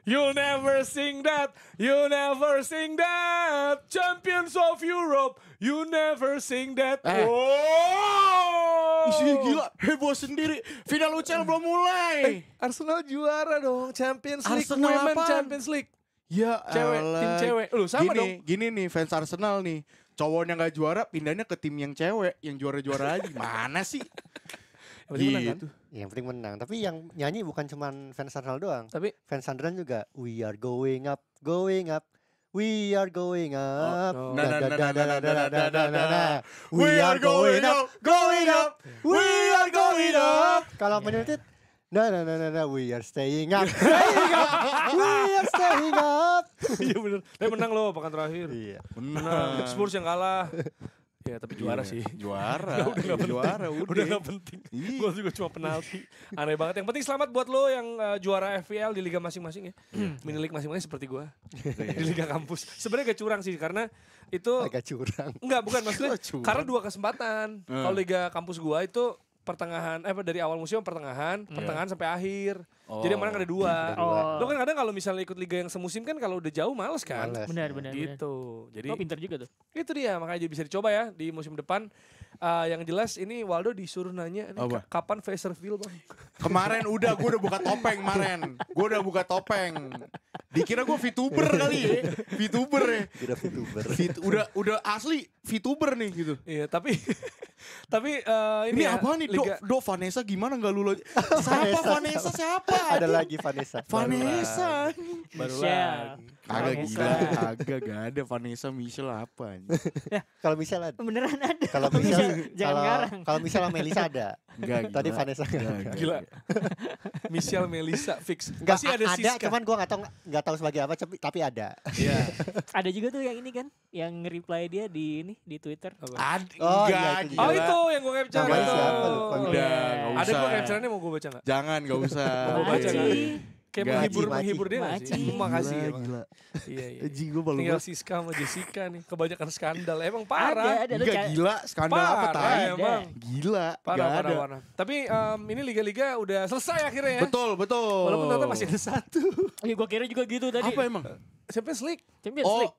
You never sing that, you never sing that. Champions of Europe, you never sing that. Ih, Oh, gila, heboh sendiri. Final UCL belum mulai. Arsenal juara dong, Champions League, Arsenal Women apaan? Champions League. Ya Cewek, elah. tim cewek. Lu sama gini, dong. Gini nih fans Arsenal nih. Cowoknya gak juara pindahnya ke tim yang cewek. Yang juara-juara aja. Gimana sih? Yang penting menang kan? Gitu. Yang penting menang. Tapi yang nyanyi bukan cuman fans Arsenal doang. Tapi Fans Sunderland juga. We are going up, going up. We are going up. Oh, no. Nah, nah, nah, nah, nah, nah, nah, nah, nah, nah. We are going up, going up. We are going up. Kalau Man United, nah, we are staying up, staying up, we are staying up. iya bener. Tapi menang loh pekan terakhir. Iya. Menang. Spurs yang kalah. Ya tapi juara Iya, sih. Juara. Udah gak penting. Juara Udah gak penting. Iya. Gol juga cuma penalti. Aneh banget. Yang penting selamat buat lo yang juara FPL di liga masing-masing ya. Mini league masing-masing seperti gue. Di liga kampus. Sebenarnya agak curang sih karena itu Agak curang. enggak bukan maksudnya Curang. karena 2 kesempatan. Kalau liga kampus gue itu pertengahan dari awal musim pertengahan sampai akhir. Jadi yang menang ada 2. Oh. Lo kan kadang kalau misalnya ikut liga yang semusim kan kalau udah jauh males kan. Males. Benar. Gitu. Jadi Lo pintar juga tuh. itu dia makanya bisa dicoba ya di musim depan. Yang jelas ini Waldo disuruh nanya nih, Apa? kapan Westerville bang? Kemarin gue udah buka topeng kemarin. Gue udah buka topeng. Dikira gue VTuber kali ya. VTuber ya. Udah VTuber. Udah asli VTuber nih gitu. Iya tapi ini Ini ya, apa nih? liga, Do Vanessa gimana gak lu siapa Vanessa siapa? Ada lagi Vanessa. Vanessa. baru Michelle. lagi. Agak Vanessa. gila, agak gak ada Vanessa Michelle apa? Kalau misalnya ada. Beneran ada. Kalau Bisa, misal jangan ngarang. kalau misalnya Melisa ada. Enggak gila. Tadi Vanessa nggak ada. Gila. Michelle Melissa fix. Enggak Pasti ada Siska. cuman gua enggak tahu sebagai apa tapi ada. Iya. Ada juga tuh yang ini kan, yang nge-reply dia di Twitter. Oh, Enggak. iya, itu gila. Oh itu yang gue capture. Namanya itu. siapa lupa gue. Udah, Iya. nggak Ada usah. gue capture-nya mau gue baca nggak? Jangan, gak usah. Mau baca Maci. nggak? Kayak Nggak. menghibur dia nggak sih? Maci. Makasih ya. Bang. Gila. Iya iya. Ji gue baru Tinggal Siska sama Jessica nih. Kebanyakan skandal. Emang parah. Ada lo Enggak gila, skandal apa Parah tai? emang. Gila, Parah, gak parah, ada. parah. Tapi ini liga-liga udah selesai akhirnya ya. Betul. Walaupun ternyata masih ada 1. Iya gua kira juga gitu tadi. Apa emang? Champions League. Champions League.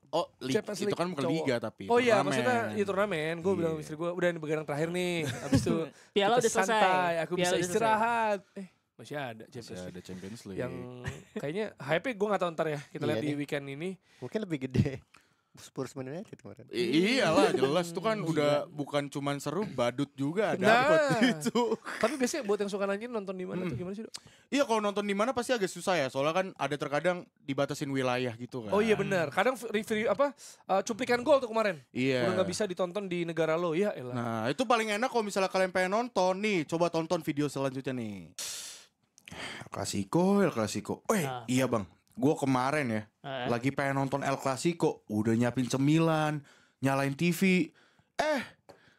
Champions Itu League kan bukan cowok. liga tapi. Oh iya, turnamen. maksudnya itu turnamen. Gue bilang sama istri gue, udah ini begadang terakhir nih. Habis itu Piala kita udah selesai. santai, aku Piala bisa udah istirahat. Masih ada Masih Champions League. ada Champions League. Yang kayaknya hype gue gak tahu ntar ya. Kita Iya lihat di nih. weekend ini. Mungkin lebih gede Spurs Man United kemarin. Iyalah jelas itu kan udah bukan cuman seru, badut juga dapet itu. Tapi biasanya buat yang suka nanyain nonton di mana tuh gimana sih, Dok? Iya kalau nonton di mana pasti agak susah ya, soalnya kan ada terkadang dibatasin wilayah gitu kan. Oh iya benar. Kadang review cuplikan gol tuh kemarin. Iya. Udah gak bisa ditonton di negara lo. Ya elah. Nah itu paling enak kalau misalnya kalian pengen nonton nih, coba tonton video selanjutnya nih. El Clasico. Iya bang, gue kemarin ya lagi pengen nonton El Clasico, udah nyiapin cemilan, nyalain TV.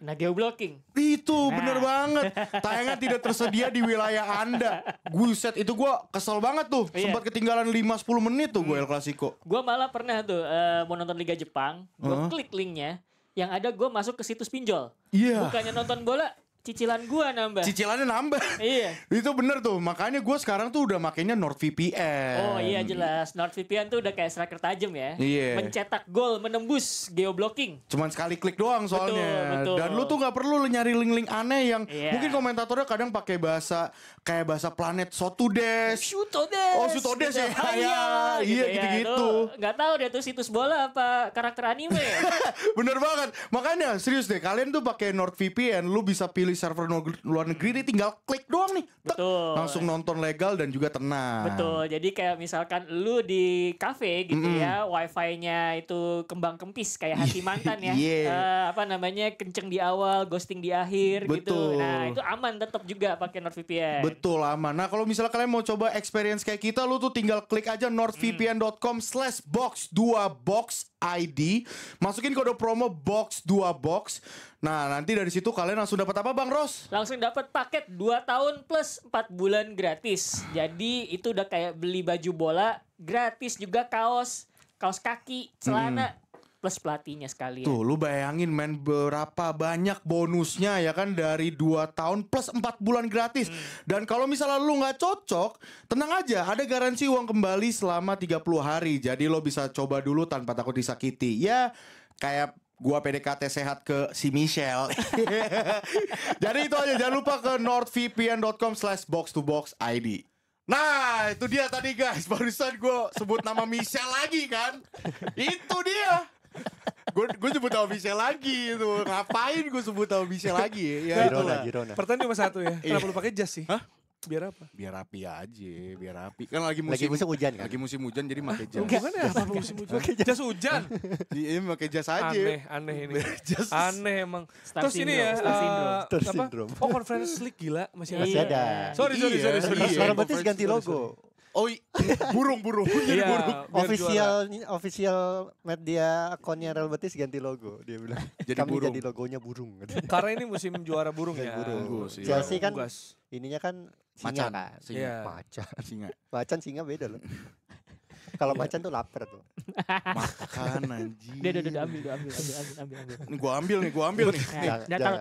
Nah, geoblocking. Itu bener banget. Tayangan tidak tersedia di wilayah Anda. Buset, itu gue kesel banget tuh. Iya. Sempat ketinggalan 5-10 menit tuh gue El Clasico. Gua malah pernah tuh mau nonton Liga Jepang, gua klik linknya, yang ada gua masuk ke situs pinjol. Iya. Bukannya nonton bola, cicilan gua nambah. Cicilannya nambah. Iya. Itu bener tuh. Makanya gue sekarang tuh udah makainya NordVPN. Oh iya jelas, NordVPN tuh udah kayak striker tajam ya. Iya. Mencetak gol, menembus geoblocking. Cuman sekali klik doang soalnya. Betul. Dan lu tuh gak perlu nyari link-link aneh yang Iya. mungkin komentatornya kadang pakai bahasa kayak bahasa planet Sotudes. Shutodes. Oh, Shutodes ya. Iya, Iya, gitu-gitu. Gak tahu deh tuh situs bola apa karakter anime. Bener banget. Makanya serius deh, kalian tuh pakai NordVPN, lu bisa pilih server luar negeri nih, tinggal klik doang nih. Tek. Betul. Langsung nonton legal dan juga tenang. Betul, jadi kayak misalkan lu di kafe gitu ya, wifi-nya itu kembang kempis kayak hati mantan ya. Iya. Apa namanya, kenceng di awal, ghosting di akhir gitu. Betul. Nah itu aman tetap juga pakai NordVPN. Betul aman. Nah kalau misalnya kalian mau coba experience kayak kita, lu tuh tinggal klik aja nordvpn.com/box2boxid, masukin kode promo box2box. Nah nanti dari situ kalian langsung dapat apa Bang Ros? Langsung dapat paket 2 tahun plus 4 bulan gratis. Jadi itu udah kayak beli baju bola, gratis juga kaos kaki, celana. plus pelatihnya sekalian. Tuh lu bayangin men berapa banyak bonusnya ya kan dari 2 tahun plus 4 bulan gratis. Dan kalau misalnya lu nggak cocok, tenang aja ada garansi uang kembali selama 30 hari. Jadi lo bisa coba dulu tanpa takut disakiti. Ya kayak gua PDKT sehat ke si Michelle. Jadi itu aja, jangan lupa ke nordvpn.com/box2boxid. Nah itu dia tadi guys, barusan gue sebut nama Michelle lagi kan. Itu dia. Gue sebut nama Michelle lagi itu. Ngapain gue sebut nama Michelle lagi ya? Girona. Pertanyaan cuma satu ya. Kenapa lu pakai jas sih? Hah? Biar apa? Biar rapi aja, biar rapi. Kan lagi Lagi musim hujan kan? Lagi musim hujan jadi pakai jas. Hubungannya apa musim hujan? Jas hujan. Iya pakai jas aja. Aneh ini. Jas. Aneh emang. Star Terus ini ya, syndrome, star syndrome. Star apa? syndrome. Oh, Conference League gila masih Masih ada. ada. Sorry. Iya. Real Betis ganti logo. Oh burung. Jadi Iya, burung. biar juara. Official media akunnya Real Betis ganti logo. Dia bilang Jadi kami burung. jadi logonya burung. Karena ini musim juara burung ya. Burung. Bagus, iya. Chelsea kan Unggas. ininya kan singa Macan. kan. Singa. Iya. Singa. Macan singa beda loh. Kalau macan tuh lapar tuh. Makan anjing. Udah ambil. Ini gua ambil nih. Jangan- Taruh.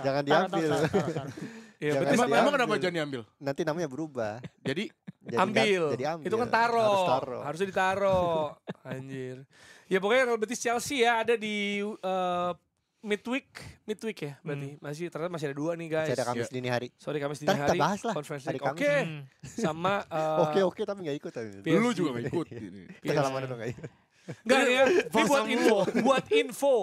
jangan diambil. Iya, Jangan Betis diambil. Emang kenapa jangan diambil? Nanti namanya berubah. Jadi ambil. Jadi ambil. Itu kan taro. Harus taro. Harusnya ditaro. Anjir. Ya pokoknya Real Betis Chelsea ya ada di midweek ya berarti. Ternyata masih ada 2 nih guys. Masih ada Kamis dini hari. Sorry Kamis dini Ntar kita hari. bahas lah. Conference Hari League. Kamis. Oke. Sama Oke tapi gak ikut. PSG. lu juga gak ikut. Kita lama dulu gak ikut. Enggak nih ya. Ini Pasang buat lu. info. Buat info.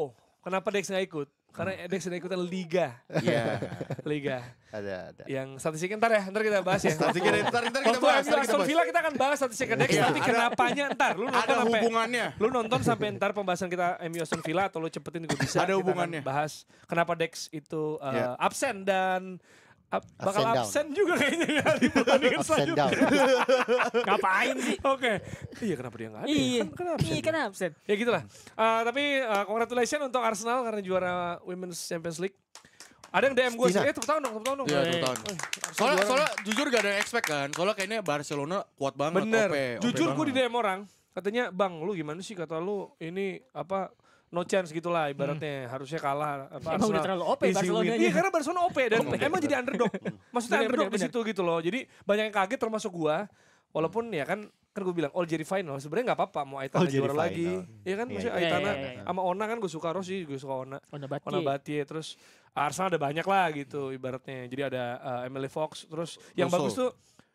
Kenapa Dex gak ikut? Karena Dex gak ikutan Liga. Iya. Liga. Ada. Yang statistiknya ntar kita bahas ya. Statistiknya ntar kita Waktu bahas. MU Aston Villa kita akan bahas statistiknya Dex. Iya, Tapi ada- kenapanya ntar. Lu nonton Ada sampai hubungannya. Lu nonton sampai ntar pembahasan kita MU Aston Villa atau lu cepetin juga bisa. Ada Kita hubungannya. akan bahas kenapa Dex itu Ya. absen dan bakal and down. absen juga kayaknya ya di pertandingan Ups and selanjutnya. down. Ngapain sih? Oke. Iya kenapa dia nggak ada? Iya. Kan absen. Iya kan absen. Ya gitulah. Tapi congratulations untuk Arsenal karena juara Women's Champions League. Ada yang DM gue sih, Stina. tepuk tangan dong. Iya, tepuk tangan. Soalnya jujur gak ada yang expect kan. Soalnya kayaknya Barcelona kuat banget. Bener. OP Jujur gue di banget. DM orang, katanya bang lu gimana sih kata lu ini apa no chance gitulah ibaratnya harusnya kalah apa, Emang udah terlalu OP easy Barcelonanya. win. Iya karena Barcelona OP dan emang jadi underdog. Maksudnya Bener, underdog di bener. situ gitu loh. Jadi banyak yang kaget termasuk gua. Walaupun ya kan gue bilang Algeria final sebenarnya nggak apa-apa mau Aitana Algeria juara final. lagi. Iya kan Iya, maksudnya iya. Aitana Iya. sama Ona kan gue suka Rossi, gue suka Ona. Ona Ona Batie terus Arsenal ada banyak lah gitu ibaratnya. Jadi ada Emily Fox terus yang Russo. bagus tuh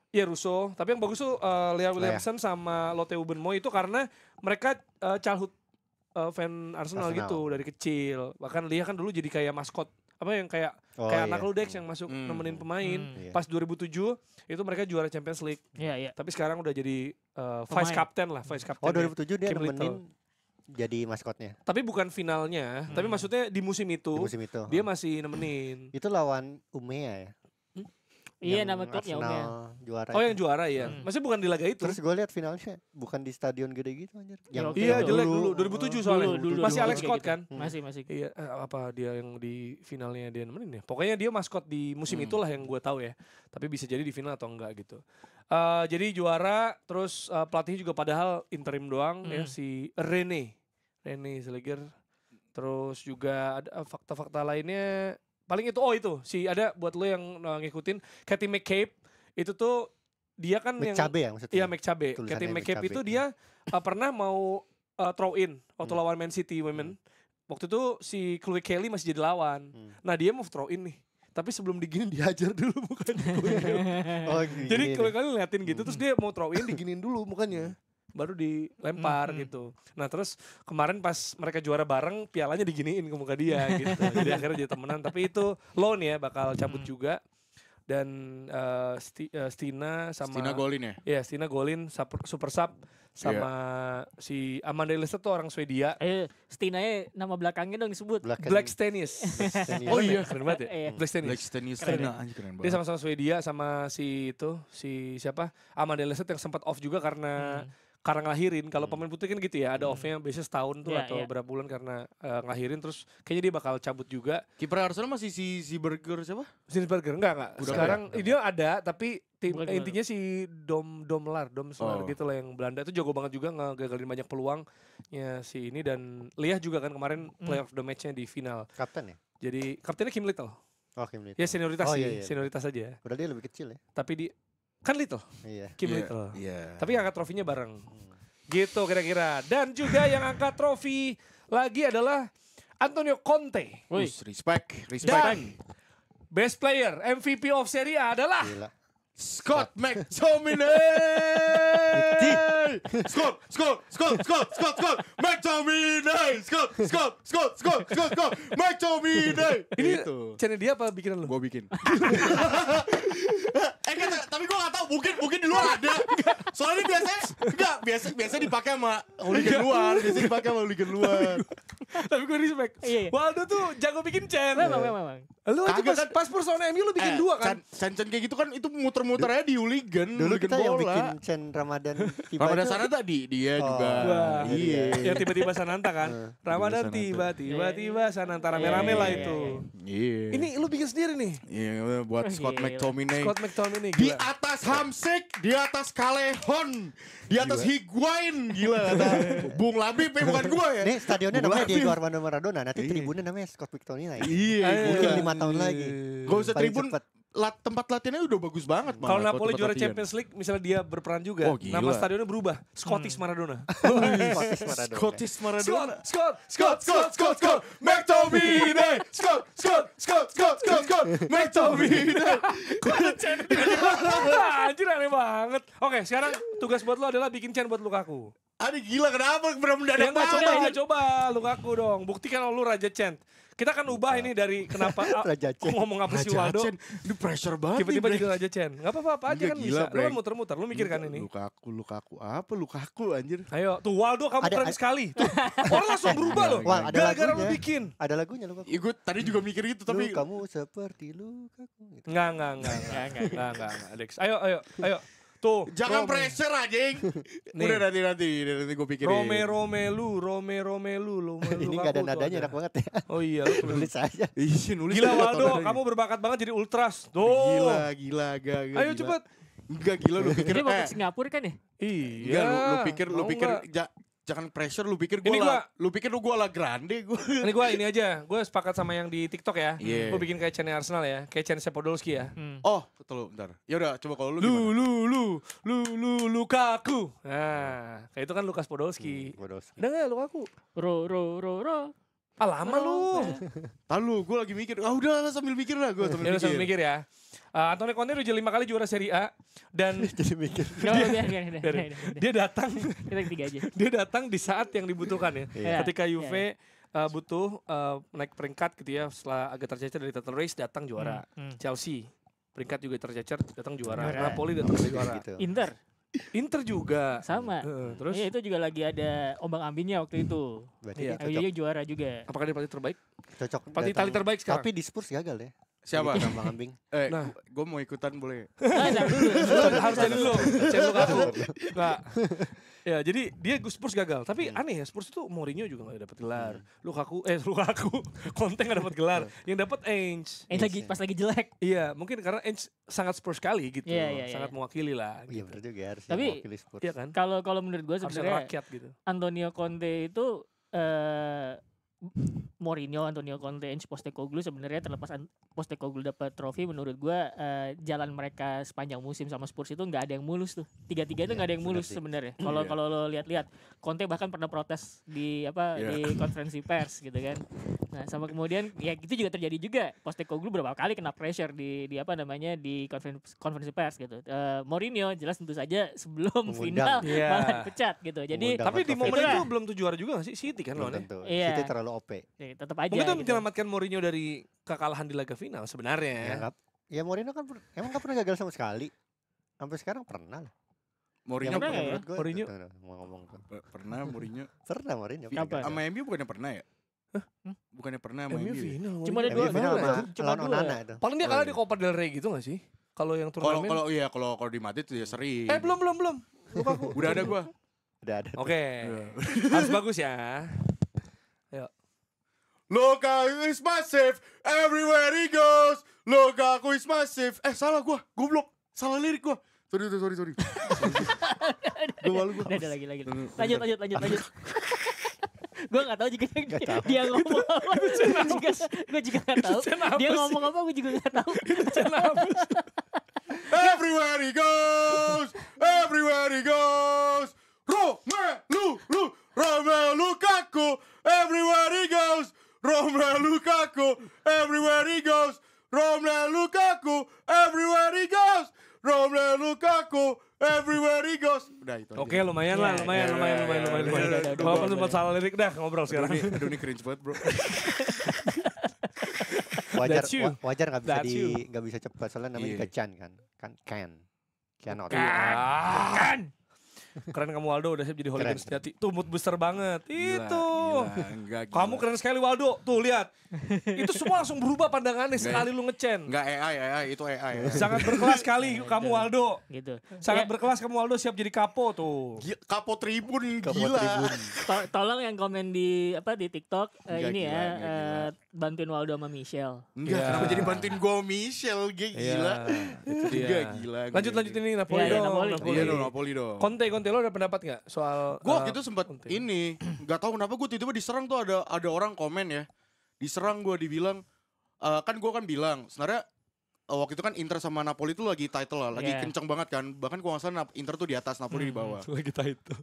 ya Russo, tapi yang bagus tuh Leah Williamson sama Lotte Ubenmoy itu karena mereka childhood fan Arsenal gitu dari kecil. Bahkan Leah kan dulu jadi kayak maskot apa yang kayak anak lu Dex yang masuk nemenin pemain. Iya. Pas 2007 itu mereka juara Champions League. Iya. Tapi sekarang udah jadi vice captain lah, vice captain. Oh 2007 dia Kim nemenin jadi maskotnya Tapi bukan finalnya, tapi maksudnya di musim itu di musim itu. dia masih nemenin. Itu lawan Umea ya. Iya Yang nama klubnya Arsenal Umea. juara. Oh itu. yang juara ya. Maksudnya bukan di laga itu. Terus gue lihat finalnya bukan di stadion gede gitu anjir. Oke, Iya dulu. jelek dulu 2007 soalnya. Dulu, masih dulu, Alex kayak Scott gitu. kan. Masih. Iya apa dia yang di finalnya dia nemenin ya. Pokoknya dia maskot di musim itulah yang gue tahu ya. Tapi bisa jadi di final atau enggak gitu. Jadi juara terus pelatihnya juga padahal interim doang ya si Rene Seleger. Terus juga ada fakta-fakta lainnya. Paling itu si ada buat lo yang ngikutin Katie McCabe itu tuh dia kan McCabe ya maksudnya. Iya McCabe. Tulisannya Katie McCabe McCabe. itu dia pernah mau throw in waktu lawan Man City Women. Waktu itu si Chloe Kelly masih jadi lawan. Nah dia mau throw in nih. Tapi sebelum diginin dihajar dulu mukanya. Oh, Jadi gini Chloe nih. Kelly liatin gitu terus dia mau throw in diginin dulu mukanya. Baru dilempar gitu. Nah terus kemarin pas mereka juara bareng pialanya diginiin ke muka dia gitu. Jadi akhirnya jadi temenan. Tapi itu loan ya bakal cabut juga. Dan Stina sama golin ya. Iya, Stina golin super sub sama si Amanda Leicester tuh orang Swedia. Stina nama belakangnya dong disebut. Black Stenius. Oh iya, keren banget ya. Iya. Black Stenius. Black Stenius Keren Stina anjir keren Dia banget. sama-sama Swedia sama si siapa? Amanda Leicester yang sempat off juga karena ngelahirin. Kalau pemain putri kan gitu ya, ada off-nya biasanya setahun tuh Iya, atau iya. berapa bulan karena ngelahirin terus kayaknya dia bakal cabut juga. Kiper Arsenal masih si Burger siapa? Zinsberger enggak. Udah Sekarang dia ada tapi Bukan gimana? intinya si Domlar Oh. gitu lah yang Belanda itu jago banget juga ngegagalin banyak peluangnya si ini dan Liah juga kan kemarin player of the match-nya di final. Kapten ya? Jadi kaptennya Kim Little. Oh, Kim Little. Ya senioritas Oh, sih, iya, iya. senioritas aja. Udah dia lebih kecil ya? Tapi di kan Little, Iya. Kim Iya, Little. Iya. Tapi angkat trofinya bareng. Gitu kira-kira. Dan juga yang angkat trofi lagi adalah Antonio Conte. Woi. Respect. Dan best player MVP of Serie A adalah Gila. Scott McTominay. Scott McTominay. Scott McTominay. ini Itu. channel dia apa bikinan lu? Gue bikin. Tapi gue gak tahu mungkin di luar ada. Soalnya ini biasa dipakai sama hooligan luar. Tapi gue respect. Iya, iya. Waldo tuh jago bikin channel. Memang. Lu aja Kagak pas Persona MU lu bikin dua kan? Chan kayak gitu kan itu muter-muter aja di hooligan. Dulu kita yang bola. bikin Chen Ramadan tiba Ramadan itu- sana tadi dia Oh. juga. Wah, Iya. yang tiba-tiba Sananta kan. Ramadan Sananta. tiba-tiba Sananta rame-rame Iya, lah iya, itu. Iya. Ini lu bikin sendiri nih. Iya, buat Scott Gila. McTominay. Scott McTominay Di gila. atas Hamsik, di atas Callejon, di atas Higuain, gila kata Bung Labib bukan gua ya. Nih stadionnya Bung namanya Labib. Diego Armando Maradona. Nanti Iya. tribunnya namanya Scott McTominay. Iya, Mungkin gila. 5 tahun lagi. Gak usah Paling tribun, cepet. tempat latihannya udah bagus banget. Kalau malah, Napoli tempat juara latihan. Champions League, misalnya dia berperan juga, Oh, gila. nama stadionnya berubah, Scottish Maradona. Scottish Maradona. Scottish Maradona. Scott, McTominay, Scott, McTominay. Anjir aneh banget. Oke, sekarang tugas buat lo adalah bikin chant buat Lukaku. Aduh gila kenapa bener Ya mendadak enggak, banget. coba Lukaku dong. Buktikan kalau lu Raja Chant. Kita kan ubah ini dari kenapa Raja aku Chant. ngomong apa sih Raja Waldo. Chen, ini pressure banget Tiba-tiba nih, jadi Raja Chant. Enggak apa-apa aja Iya, kan gila, bisa. Lu kan Breng. muter-muter, lu mikir kan ini. Lukaku anjir. Ayo, tuh Waldo kamu Ada- keren sekali. Tuh, orang langsung berubah loh. Wah, ada Gara-gara lu lagunya. bikin. Ada lagunya lu. Iya gue tadi juga mikir gitu tapi Kamu seperti Lukaku gitu. Enggak, enggak, Alex. Ayo. Tuh, jangan pressure anjing. Nih. Udah nanti gue pikirin. Romelu. Ini enggak ada nadanya enak banget ya. Oh iya, lu tulis. Tulis aja. Iya nulis. Gila aja Waldo, tontonannya. kamu berbakat banget jadi ultras. Tuh. Gila gak. Ayo cepet. Enggak gila lu pikir. Dia mau ke Singapura kan ya? Iya. Enggak lu mau pikir nggak? jangan pressure lu pikir Ini lu pikir lu gua lah grande gua. Ini gue ini aja, gue sepakat sama yang di TikTok ya. Iya. Gue bikin kayak channel Arsenal ya, kayak channel Podolski ya. Oh, betul bentar. Ya udah coba kalau lu gimana? Lukaku. Nah, kayak itu kan Lukas Podolski. Podolski. Ada nggak Lukaku? Ro. Ah lama lu. Tahu gua lagi mikir. Ah udah sambil mikir lah gua Ya lu sambil mikir ya. Antonio Conte udah 5 kali juara Serie A dan Jadi mikir. Biar. dia datang Kita ketiga aja. dia datang di saat yang dibutuhkan ya. Iya. Ketika Juve butuh naik peringkat gitu ya, setelah agak tercecer dari title race datang juara. Chelsea peringkat juga tercecer datang juara. Juara. Napoli datang juara. Gitu. Inter juga. Sama. Terus Iya, itu juga lagi ada ombang-ambingnya waktu itu. Berarti Iya. dia cocok. Ayo juara juga. apakah dia pelatih terbaik? Cocok. Pelatih datang. Itali terbaik sekarang. Tapi di Spurs gagal ya. Siapa? Jadi Bang Ambing. Nah. Gua mau ikutan boleh. Nah, dulu. Harus jadi dulu. Cek Lukaku. Enggak. Ya, jadi dia Spurs gagal. Tapi aneh ya, Spurs itu Mourinho juga gak dapat gelar. Lukaku, Conte gak dapat gelar. Yang dapat Ainge. Pas lagi jelek. Iya, mungkin karena Ainge sangat Spurs sekali gitu. Iya. Sangat mewakili lah. Iya Gitu. benar juga harus Tapi- mewakili Spurs. Iya kan? Kalau menurut gue Harusnya sebenarnya rakyat gitu. Antonio Conte itu Mourinho, Antonio Conte, Ange Postecoglou sebenarnya terlepas Postecoglou dapat trofi, menurut gua jalan mereka sepanjang musim sama Spurs itu nggak ada yang mulus tuh. Tiga-tiga itu nggak ada yang mulus sebenarnya. Kalau lo lihat-lihat, Conte bahkan pernah protes di di konferensi pers gitu kan. Nah, sama kemudian ya itu juga terjadi juga. Postecoglou beberapa kali kena pressure di konferensi pers gitu. Mourinho jelas tentu saja sebelum Mengundang. final Iya. malah dipecat gitu. Jadi Mengundang. Tapi di momen Itulah. itu belum tuh juara juga gak sih? City kan Belum lawannya. tentu. Iya. City terlalu OP. tetap aja. Mungkin itu gitu. menyelamatkan Mourinho dari kekalahan di laga final Ya, sebenarnya. nggak- ya Mourinho kan emang nggak pernah gagal sama sekali. Sampai sekarang pernah lah. Mourinho Yang pernah ya? menurut gua Mourinho? tuh, mau ngomong tuh. pernah Mourinho. Pernah Mourinho. Kapan? Sama MU bukannya pernah ya? Bukannya pernah sama MU MU. final. Cuma ada MU dua final dua. sama Cuma lawan dua. Onana itu. Paling dia Oh, kalah iya. di Copa del Rey gitu gak sih? Kalau yang turnamen. Kalau di Madrid tuh ya sering. Belum. Lukaku. Udah ada gua. Udah ada. Oke. Harus bagus ya. Lukaku is massive everywhere he goes. Lukaku is massive. Salah gua, goblok. Salah lirik gua. Sorry. Gue malu gue. Udah lagi. Lanjut. Gue nggak tahu juga dia ngomong apa. Gue juga nggak tahu. Dia ngomong apa gue juga nggak tahu. Everywhere he goes. Romelu Lukaku. Everywhere he goes. Romelu Lukaku. Everywhere he goes. Romelu Lukaku. Everywhere he goes. Romelu Lukaku. Everywhere he goes. Udah itu. Oke, lumayan lah, lumayan. Walaupun sempat salah lirik dah ngobrol sekarang. Aduh ini cringe banget, bro. Wajar nggak bisa cepat soalnya namanya juga Can. Cannot. Keren kamu Waldo, udah siap jadi hooligan sejati. Tuh mood booster banget. Itu. Gila. Kamu keren sekali Waldo. Tuh lihat. Itu semua langsung berubah pandangannya sekali lu ngecen. Enggak AI itu AI. Sangat berkelas sekali kamu Waldo. Gitu. Sangat berkelas kamu Waldo, siap jadi kapo tuh. Kapo Tribun gila. Tolong yang komen di TikTok Enggak, ini gila. bantuin Waldo sama Michelle. Enggak, Iya. kenapa jadi bantuin gue Michelle? Gila. Itu dia. Gila. Lanjut ini Napoli Iya, dong. Napoli. Iya dong, Napoli dong. Conte lo ada pendapat nggak soal? Gue waktu itu sempat Conte? ini, nggak tahu kenapa gue tiba-tiba diserang tuh ada orang komen ya, diserang gue dibilang, kan gue kan bilang sebenarnya waktu itu kan Inter sama Napoli itu lagi title lah, lagi kenceng banget kan, bahkan gue nggak salah Inter tuh di atas, Napoli di bawah, Lagi title.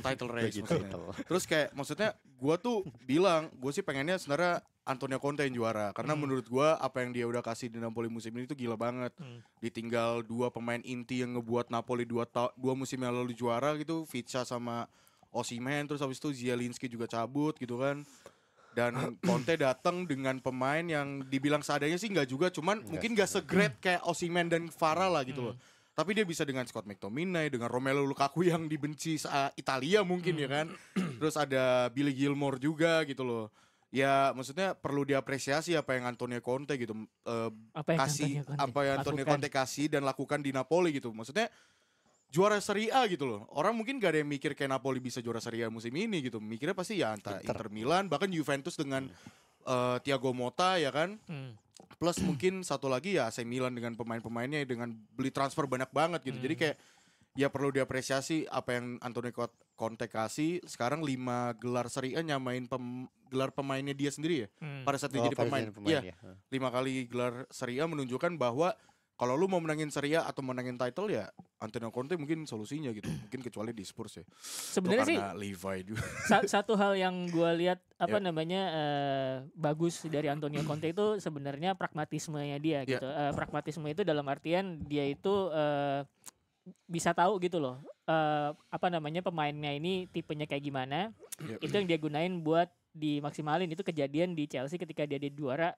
title race maksudnya. Terus kayak maksudnya gue tuh bilang, gue sih pengennya sebenarnya Antonio Conte yang juara, karena menurut gue apa yang dia udah kasih di Napoli musim ini tuh gila banget. Ditinggal 2 pemain inti yang ngebuat Napoli 2 musim yang lalu juara gitu, Vica sama Osimhen, terus habis itu Zielinski juga cabut gitu kan. Dan Conte datang dengan pemain yang dibilang seadanya sih nggak juga, cuman mungkin nggak se-great kayak Osimhen dan Farah lah gitu loh. Tapi dia bisa dengan Scott McTominay, dengan Romelu Lukaku yang dibenci Italia mungkin ya kan. Terus ada Billy Gilmore juga gitu loh. Ya maksudnya perlu diapresiasi apa yang Antonio Conte gitu Apa yang Antonio Conte kasih dan lakukan di Napoli gitu. Maksudnya juara Serie A gitu loh. Orang mungkin gak ada yang mikir kayak Napoli bisa juara Serie A musim ini gitu. Mikirnya pasti ya antara Inter Milan, bahkan Juventus dengan Thiago Motta ya kan. Plus mungkin satu lagi ya AC Milan dengan pemain-pemainnya dengan beli transfer banyak banget gitu. Jadi kayak ya perlu diapresiasi apa yang Antonio Conte kasih. Sekarang 5 gelar Serie A nyamain gelar pemainnya dia sendiri ya. Pada saat dia jadi pemain. Iya, 5 kali gelar Serie A menunjukkan bahwa kalau lu mau menangin Serie A atau menangin title ya Antonio Conte mungkin solusinya gitu. Mungkin kecuali di Spurs ya. Sebenarnya sih Levi juga. satu hal yang gue lihat bagus dari Antonio Conte itu sebenarnya pragmatismenya dia gitu. Pragmatisme itu dalam artian dia itu bisa tahu gitu loh pemainnya ini tipenya kayak gimana. Itu yang dia gunain buat dimaksimalin. Itu kejadian di Chelsea ketika dia juara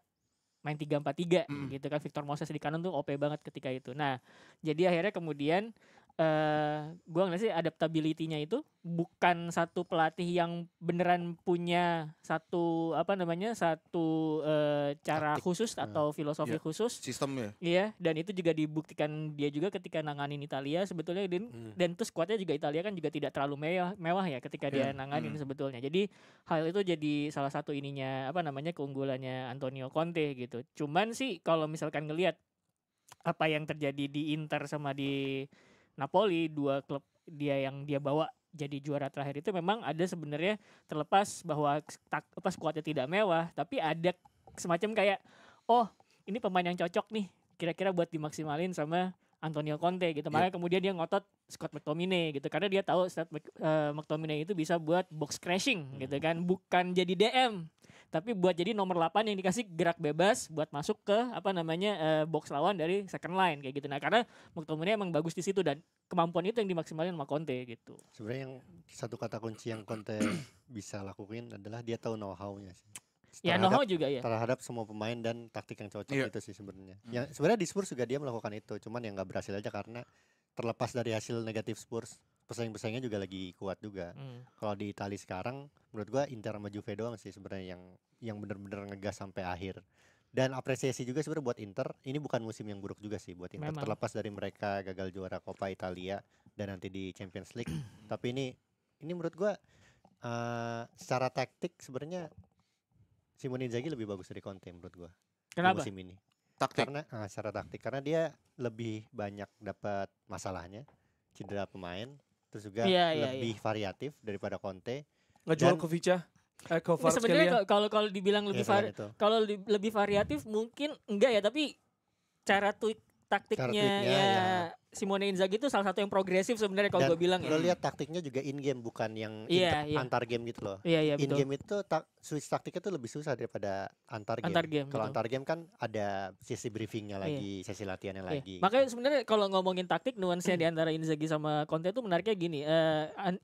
main 3-4-3 gitu kan. Victor Moses di kanan tuh OP banget ketika itu. Nah jadi akhirnya kemudian gue ngeliat sih adaptability-nya itu bukan satu pelatih yang beneran punya satu cara khusus atau filosofi khusus Sistem ya. Iya, dan itu juga dibuktikan dia juga ketika nanganin Italia sebetulnya dan tuh skuadnya juga Italia kan juga tidak terlalu mewah ya ketika dia nanganin sebetulnya. Jadi hal itu jadi salah satu ininya keunggulannya Antonio Conte gitu. Cuman sih kalau misalkan ngelihat apa yang terjadi di Inter sama di Napoli, 2 klub dia yang dia bawa jadi juara terakhir itu memang ada sebenarnya terlepas bahwa skuadnya tidak mewah, tapi ada semacam kayak ini pemain yang cocok nih kira-kira buat dimaksimalin sama Antonio Conte gitu. Makanya kemudian dia ngotot Scott McTominay gitu karena dia tahu McTominay itu bisa buat box crashing gitu kan, bukan jadi DM tapi buat jadi nomor 8 yang dikasih gerak bebas buat masuk ke box lawan dari second line kayak gitu. Nah, karena McTominay emang bagus di situ dan kemampuan itu yang dimaksimalin sama Conte gitu. Sebenarnya yang satu kata kunci yang Conte bisa lakuin adalah dia tahu know-how-nya sih. Ya know-how juga ya. Terhadap semua pemain dan taktik yang cocok itu sih sebenarnya. Yang sebenarnya di Spurs juga dia melakukan itu, cuman yang nggak berhasil aja karena terlepas dari hasil negatif Spurs, pesaing-pesaingnya juga lagi kuat juga. Kalau di Italia sekarang, menurut gua Inter sama Juve doang sih sebenarnya yang benar-benar ngegas sampai akhir. Dan apresiasi juga sebenarnya buat Inter. Ini bukan musim yang buruk juga sih buat Inter. Terlepas dari mereka gagal juara Coppa Italia dan nanti di Champions League. Tapi ini menurut gua secara taktik sebenarnya Simone Inzaghi lebih bagus dari Conte menurut gua. Kenapa? Musim ini. Taktik. Karena secara taktik karena dia lebih banyak dapat masalahnya, cedera pemain, terus juga Iya, lebih variatif daripada Conte. Ngejual Dan- ke Vica. Ke Nah, Kvaratskhelia. sebenarnya kalau dibilang lebih Ya, selain itu. kalau lebih variatif mungkin enggak ya, tapi cara tweak taktiknya tweaknya, ya ya. Simone Inzaghi itu salah satu yang progresif sebenarnya kalau Dan gue bilang lo ya. lihat taktiknya juga in game bukan yang Iya, iya. antar game gitu loh. Iya, In betul. game itu switch taktiknya tuh lebih susah daripada antar game. Antar game, Kalau betul. antar game kan ada sesi briefingnya lagi, sesi latihannya Iya. lagi. Makanya sebenarnya kalau ngomongin taktik nuansnya di antara Inzaghi sama Conte itu menariknya gini.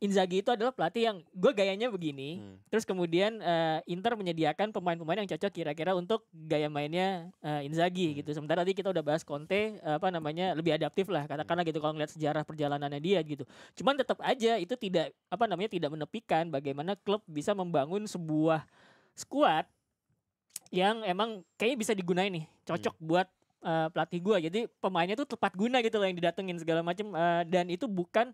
Inzaghi itu adalah pelatih yang gue gayanya begini. Terus kemudian Inter menyediakan pemain-pemain yang cocok kira-kira untuk gaya mainnya Inzaghi gitu. Sementara tadi kita udah bahas Conte lebih adaptif lah katakanlah gitu kalau ngeliat sejarah perjalanannya dia gitu. Cuman tetap aja itu tidak tidak menepikan bagaimana klub bisa membangun sebuah skuad yang emang kayaknya bisa digunain nih, cocok buat pelatih gua. Jadi pemainnya tuh tepat guna gitu loh yang didatengin segala macam dan itu bukan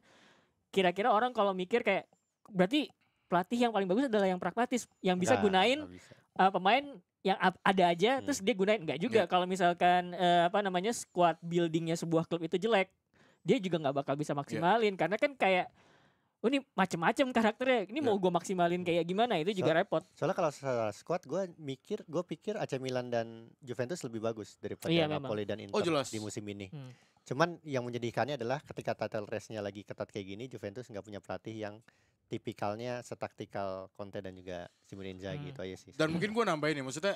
kira-kira orang kalau mikir kayak berarti pelatih yang paling bagus adalah yang pragmatis, yang bisa gunain Nggak bisa. pemain yang ada aja terus dia gunain. Enggak juga kalau misalkan squad buildingnya sebuah klub itu jelek, dia juga nggak bakal bisa maksimalin karena kan kayak ini macem-macem karakternya, ini mau gue maksimalin kayak gimana, itu juga repot. Soalnya kalau secara squad gue pikir AC Milan dan Juventus lebih bagus daripada Iya, Napoli dan Inter jelas. di musim ini. Cuman yang menyedihkannya adalah ketika title race-nya lagi ketat kayak gini, Juventus nggak punya pelatih yang tipikalnya setaktikal Conte dan juga Simone Inzaghi, itu aja sih. Dan mungkin gue nambahin ya, maksudnya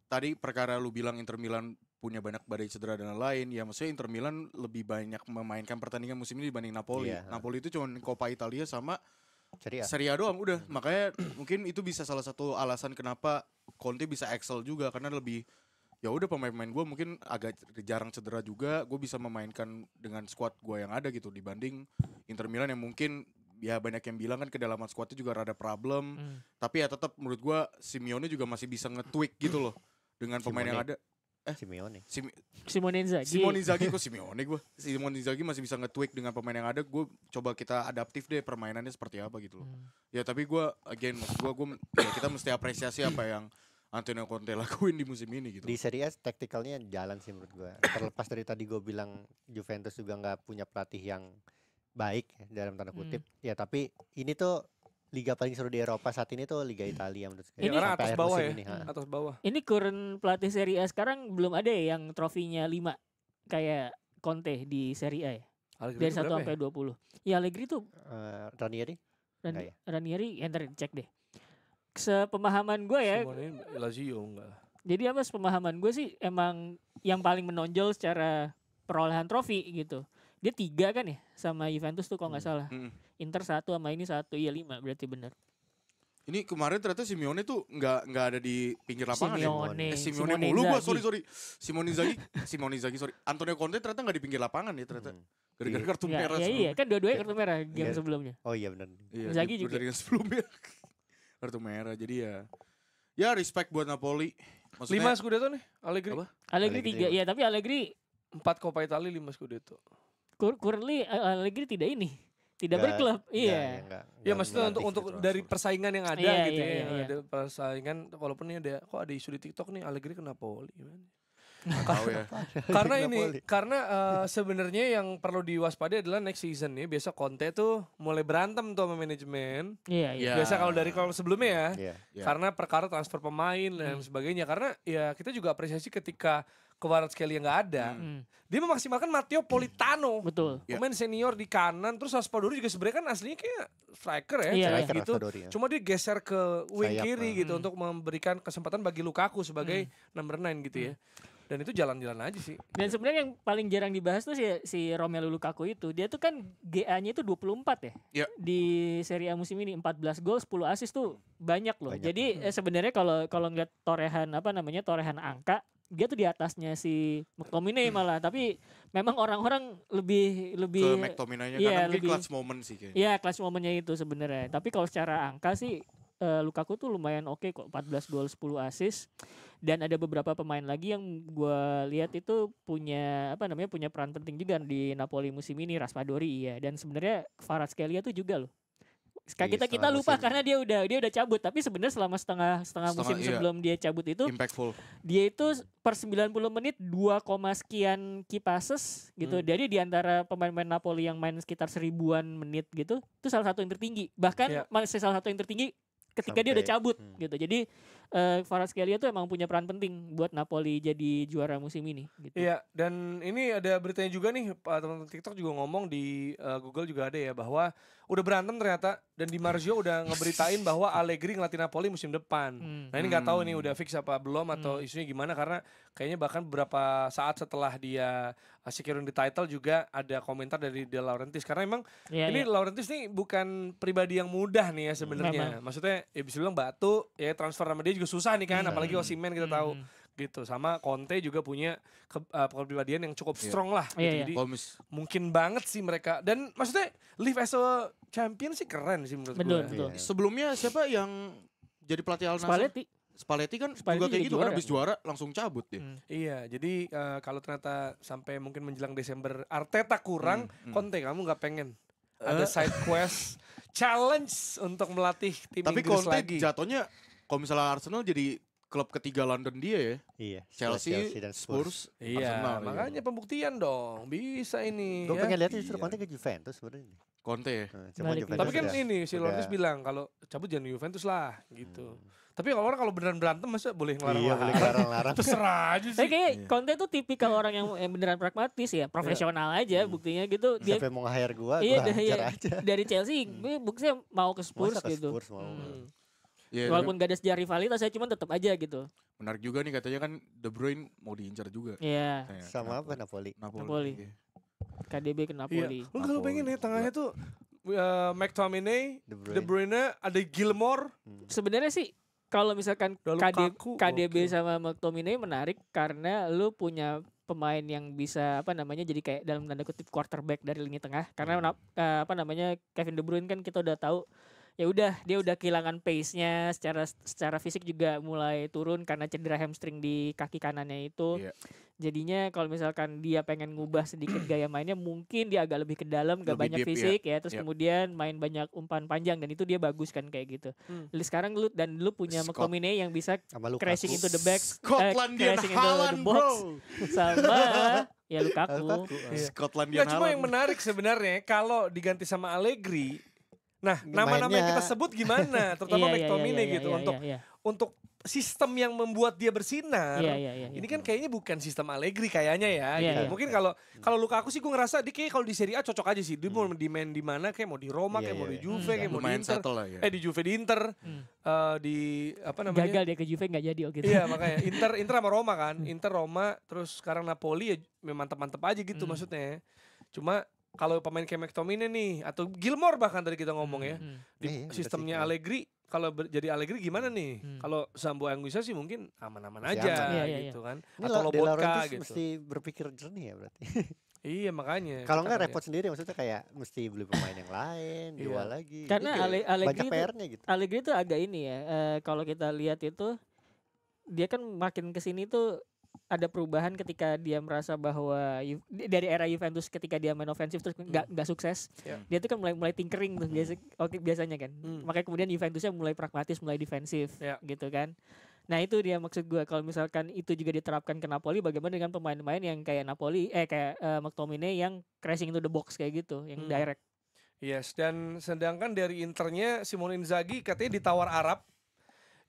tadi perkara lu bilang Inter Milan punya banyak badai cedera dan lain, ya maksudnya Inter Milan lebih banyak memainkan pertandingan musim ini dibanding Napoli. Iya. Napoli itu cuma Coppa Italia sama Serie A. Serie A doang udah. Makanya mungkin itu bisa salah satu alasan kenapa Conte bisa excel juga karena lebih ya udah pemain-pemain gue mungkin agak jarang cedera juga, gue bisa memainkan dengan squad gue yang ada gitu dibanding Inter Milan yang mungkin ya banyak yang bilang kan kedalaman squadnya juga rada problem, tapi ya tetap menurut gue Simeone juga masih bisa nge-tweak gitu loh dengan pemain yang ada. Simeone. Simone Inzaghi. Simone Inzaghi kok Simeone gue. Simone Inzaghi masih bisa nge-tweak dengan pemain yang ada. Gue coba kita adaptif deh permainannya seperti apa gitu loh. Ya tapi gue again maksud gue ya kita mesti apresiasi apa yang Antonio Conte lakuin di musim ini gitu. Di Serie A taktikalnya jalan sih menurut gue. Terlepas dari tadi gue bilang Juventus juga nggak punya pelatih yang baik dalam tanda kutip. Ya tapi ini tuh liga paling seru di Eropa saat ini tuh Liga Italia menurut saya. Ini karena Sampai atas akhir bawah musim ya, ini, ha. atas bawah. Ini current pelatih Serie A sekarang belum ada ya yang trofinya 5 kayak Conte di Serie A ya. Allegri Dari itu 1 berapa sampai 20. Ya Allegri tuh Ranieri? Enggak ya? Ranieri ntar cek deh. Sepemahaman gue ya. Simone Lazio enggak lah. Jadi sepemahaman gue sih emang yang paling menonjol secara perolehan trofi gitu. Dia 3 kan ya sama Juventus tuh kalau nggak salah. Inter 1 sama ini 1, iya 5 berarti benar. Ini kemarin ternyata Simeone tuh nggak ada di pinggir lapangan Simeone. ya. Simeone Simone mulu gua, Inzaghi. sorry. Simone Inzaghi sorry. Antonio Conte ternyata nggak di pinggir lapangan ya ternyata. Gara-gara kartu Ya, merah ya iya sebelumnya. kan dua-duanya kartu merah game Iya. sebelumnya. Oh iya benar. Iya, Inzaghi juga. dari yang sebelumnya. Kartu merah jadi ya respect buat Napoli. 5 Scudetto nih Allegri. Apa? Allegri Allegri 3 ya, tapi Allegri 4 Coppa Italia 5 Scudetto. currently Allegri tidak Nggak- berklub. nggak- Iya. Ya maksudnya melatih untuk gitu. dari persaingan yang ada Iya, gitu iya, ya. iya. Ada persaingan walaupun ini ada isu di TikTok nih Allegri ke Napoli gimana? Tahu ya. Karena Napoli. sebenarnya yang perlu diwaspadai adalah next season nih biasa Conte tuh mulai berantem tuh sama manajemen. Iya, iya. Ya. Biasa kalau dari kalau sebelumnya ya. Iya. Ya. Karena perkara transfer pemain dan sebagainya. Karena ya kita juga apresiasi ketika Kvaratskhelia nggak ada. Dia memaksimalkan Matteo Politano. Betul. Ya. Pemain senior di kanan. Terus Raspadori juga sebenarnya kan aslinya kayak striker ya. Iya, kayak Striker gitu. Raspadori, ya. Cuma dia geser ke wing Sayap, kiri gitu untuk memberikan kesempatan bagi Lukaku sebagai number 9 gitu ya. Dan itu jalan-jalan aja sih. Dan sebenarnya yang paling jarang dibahas tuh si Romelu Lukaku itu. Dia tuh kan GA-nya itu 24 ya. Iya. Di Serie A musim ini 14 gol, 10 assist tuh banyak loh. Banyak. Jadi sebenarnya kalau ngeliat torehan torehan angka, dia tuh di atasnya si McTominay malah. Tapi memang orang-orang lebih Ke McTominay-nya iya, karena mungkin lebih- clutch moment sih kayaknya. Iya, kelas momennya itu sebenarnya. Tapi kalau secara angka sih Lukaku tuh lumayan oke kok, 14 gol 10 assist. Dan ada beberapa pemain lagi yang gue lihat itu punya punya peran penting juga di Napoli musim ini. Raspadori iya, dan sebenarnya Kvaratskhelia tuh juga loh. kita lupa karena dia udah cabut, tapi sebenarnya selama setengah musim iya. sebelum dia cabut itu Impactful. dia itu per 90 menit 2, sekian key passes gitu. Jadi di antara pemain-pemain Napoli yang main sekitar 1000-an menit gitu, itu salah satu yang tertinggi. Bahkan masih salah satu yang tertinggi ketika dia udah cabut gitu. Jadi Kvaratskhelia tuh emang punya peran penting buat Napoli jadi juara musim ini gitu. Iya, dan ini ada beritanya juga nih, teman-teman TikTok juga ngomong di Google juga ada ya, bahwa udah berantem ternyata, dan Di Marzio udah ngeberitain bahwa Allegri ngelatih Napoli musim depan. Nah ini nggak tahu nih udah fix apa belum atau isunya gimana, karena kayaknya bahkan beberapa saat setelah dia securing the title juga ada komentar dari De Laurentiis, karena emang ini Laurentiis nih bukan pribadi yang mudah nih ya sebenarnya. Maksudnya ya bisa bilang batu ya, transfer sama dia juga susah nih kan, apalagi Osimhen kita tahu gitu. Sama Conte juga punya kepribadian yang cukup strong lah gitu. Jadi mungkin banget sih mereka, dan maksudnya live as a champion sih keren sih menurut gue. Betul. Sebelumnya siapa yang jadi pelatih Al Nassr? Spalletti kan juga kayak gitu kan, habis juara langsung cabut dia. Iya, jadi kalau ternyata sampai mungkin menjelang Desember Arteta kurang, Conte kamu nggak pengen ada side quest challenge untuk melatih tim Inggris lagi. Tapi Conte jatuhnya kalau misalnya Arsenal jadi klub ketiga London dia ya. Iya. Chelsea dan Spurs. Iya, Arsenal, makanya pembuktian dong, bisa ini. Gue pengen lihat justru Conte ke Juventus sebenarnya. Conte ya. Tapi kan ini si Laurentiis bilang kalau cabut jangan Juventus lah gitu. Tapi kalau beneran berantem masa boleh ngelarang? Iya, boleh ngelarang. Terserah aja sih. Tapi kayak Conte tuh tipikal orang yang beneran pragmatis ya, profesional aja buktinya gitu. Dia sampai mau nge-hire gua hajar aja. Dari Chelsea, buktinya mau ke Spurs gitu. Walaupun gak ada sejarah rivalitas, saya cuma tetap aja gitu. Menarik juga nih, katanya kan De Bruyne mau diincar juga. Iya. Sama apa Napoli. KDB ke Napoli. Lu kalau pengen ya tengahnya tuh McTominay, De Bruyne, ada Gilmore. Sebenarnya sih kalau misalkan KDB sama McTominay menarik karena lu punya pemain yang bisa jadi kayak dalam tanda kutip quarterback dari lini tengah, karena Kevin De Bruyne kan kita udah tahu ya udah dia udah kehilangan pace-nya, secara fisik juga mulai turun karena cedera hamstring di kaki kanannya itu. Jadinya kalau misalkan dia pengen ngubah sedikit gaya mainnya, mungkin dia agak lebih ke dalam, gak banyak fisik ya, terus kemudian main banyak umpan panjang, dan itu dia bagus kan kayak gitu. Jadi sekarang lu punya McTominay yang bisa crashing into the back, crashing into the box, sama ya Lukaku. Skotlandian cuma yang menarik sebenarnya kalau diganti sama Allegri. Nah, nama-nama yang kita sebut gimana, terutama McTominay gitu, untuk sistem yang membuat dia bersinar. Ini kan kayaknya bukan sistem Allegri kayaknya ya. Gitu. Mungkin kalau Lukaku sih gue ngerasa dia kayak kalau di Serie A cocok aja sih. Dia mau main di mana, kayak mau di Roma, kayak mau di Juve, kayak mau di Inter. Di Juve di Inter, di apa namanya? Gagal dia ke Juve nggak jadi gitu. Iya makanya Inter sama Roma kan, Inter Roma, terus sekarang Napoli ya memang mantep-mantep aja gitu maksudnya. Cuma kalau pemain kayak McTominay nih atau Gilmore bahkan tadi kita ngomong ya, di sistemnya Allegri, kalau jadi Allegri gimana nih? Kalau Zambo Anguissa sih mungkin aman-aman aja gitu kan. Atau Lobotka gitu. Mesti berpikir jernih ya berarti. Iya makanya. Kalau nggak repot sendiri, maksudnya kayak mesti beli pemain yang lain, jual lagi. Karena banyak PR-nya gitu. Allegri itu agak ini ya. Kalau kita lihat itu, dia kan makin kesini tuh ada perubahan ketika dia merasa bahwa dari era Juventus ketika dia main ofensif terus nggak sukses, dia tuh kan mulai tinkering tuh biasanya kan. Makanya kemudian Juventusnya mulai pragmatis, mulai defensif gitu kan. Nah itu dia maksud gue, kalau misalkan itu juga diterapkan ke Napoli, bagaimana dengan pemain-pemain yang kayak McTominay yang crashing into the box kayak gitu, yang direct. Yes, dan sedangkan dari Internya Simone Inzaghi katanya ditawar Arab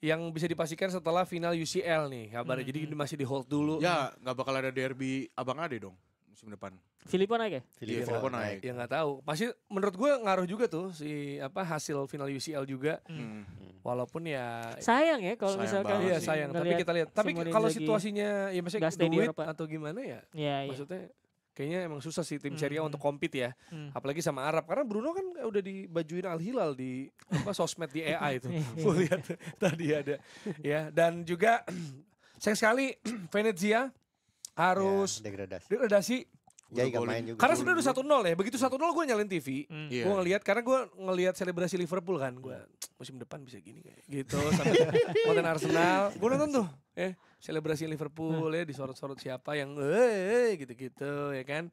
yang bisa dipastikan setelah final UCL nih kabarnya. Jadi masih di hold dulu. Ya nggak bakal ada derby Abang Ade dong musim depan. Filippo naik ya? Filippo naik. Ya nggak tahu. Pasti menurut gue ngaruh juga tuh si hasil final UCL juga. Walaupun ya sayang ya kalau misalkan. Iya sayang. Tapi kita lihat. Tapi kalau situasinya ya maksudnya duit atau gimana ya? Maksudnya kayaknya emang susah sih tim Serie A untuk compete ya. Apalagi sama Arab. Karena Bruno kan udah dibajuin Al Hilal di sosmed di EA itu. Gue lihat tadi ada. Ya, dan juga sayang sekali Venezia harus degradasi. Karena sebenarnya udah 1-0 ya. Begitu 1-0 gue nyalain TV. Gue ngelihat, karena gue ngelihat selebrasi Liverpool kan. Gue musim depan bisa gini kayak gitu. Sampai konten Arsenal. Gue nonton tuh. Selebrasi Liverpool ya, disorot-sorot siapa yang gitu-gitu ya kan.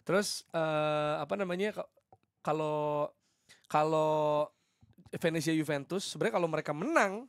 Terus kalau Venezia Juventus sebenarnya kalau mereka menang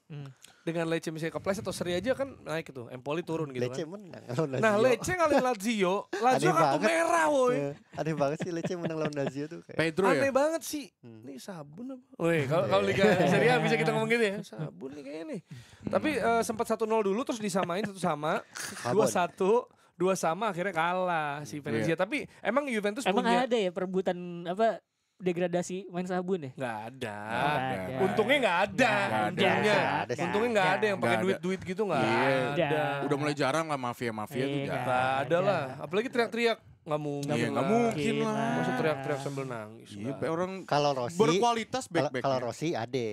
dengan Lecce misalnya kepleset atau seri aja kan naik itu, Empoli turun gitu Lecce kan. menang lawan Lazio. Nah Lecce ngalahin Lazio Aneh kartu banget. merah woi. Aneh banget sih Lecce menang lawan Lazio tuh kayak. Pedro ya. Aneh banget sih. Ini sabun apa? Woi, kalau Liga Serie A bisa kita ngomong gitu ya. Sabun nih kayaknya nih. Tapi sempat 1-0 dulu terus disamain 1-1, 2-1, 2 sama akhirnya kalah si Venezia. Tapi emang Juventus Emang punya ada ya perebutan apa degradasi main sabun ya? nggak ada. Nggak ada. Untungnya nggak ada. Nggak ada. Untungnya, Nggak ada sih. untungnya nggak ada yang pakai Nggak ada. duit-duit gitu nggak Iya. ada. Udah mulai jarang lah mafia-mafia tuh. Iya, jarang. Nggak ada ada. lah. Apalagi teriak-teriak nggak mungkin. Iya, nggak lah. mungkin lah. Masa teriak-teriak sambil nangis. Iya, nggak. orang Kalau Rossi berkualitas back-back. kalau Rossi ada.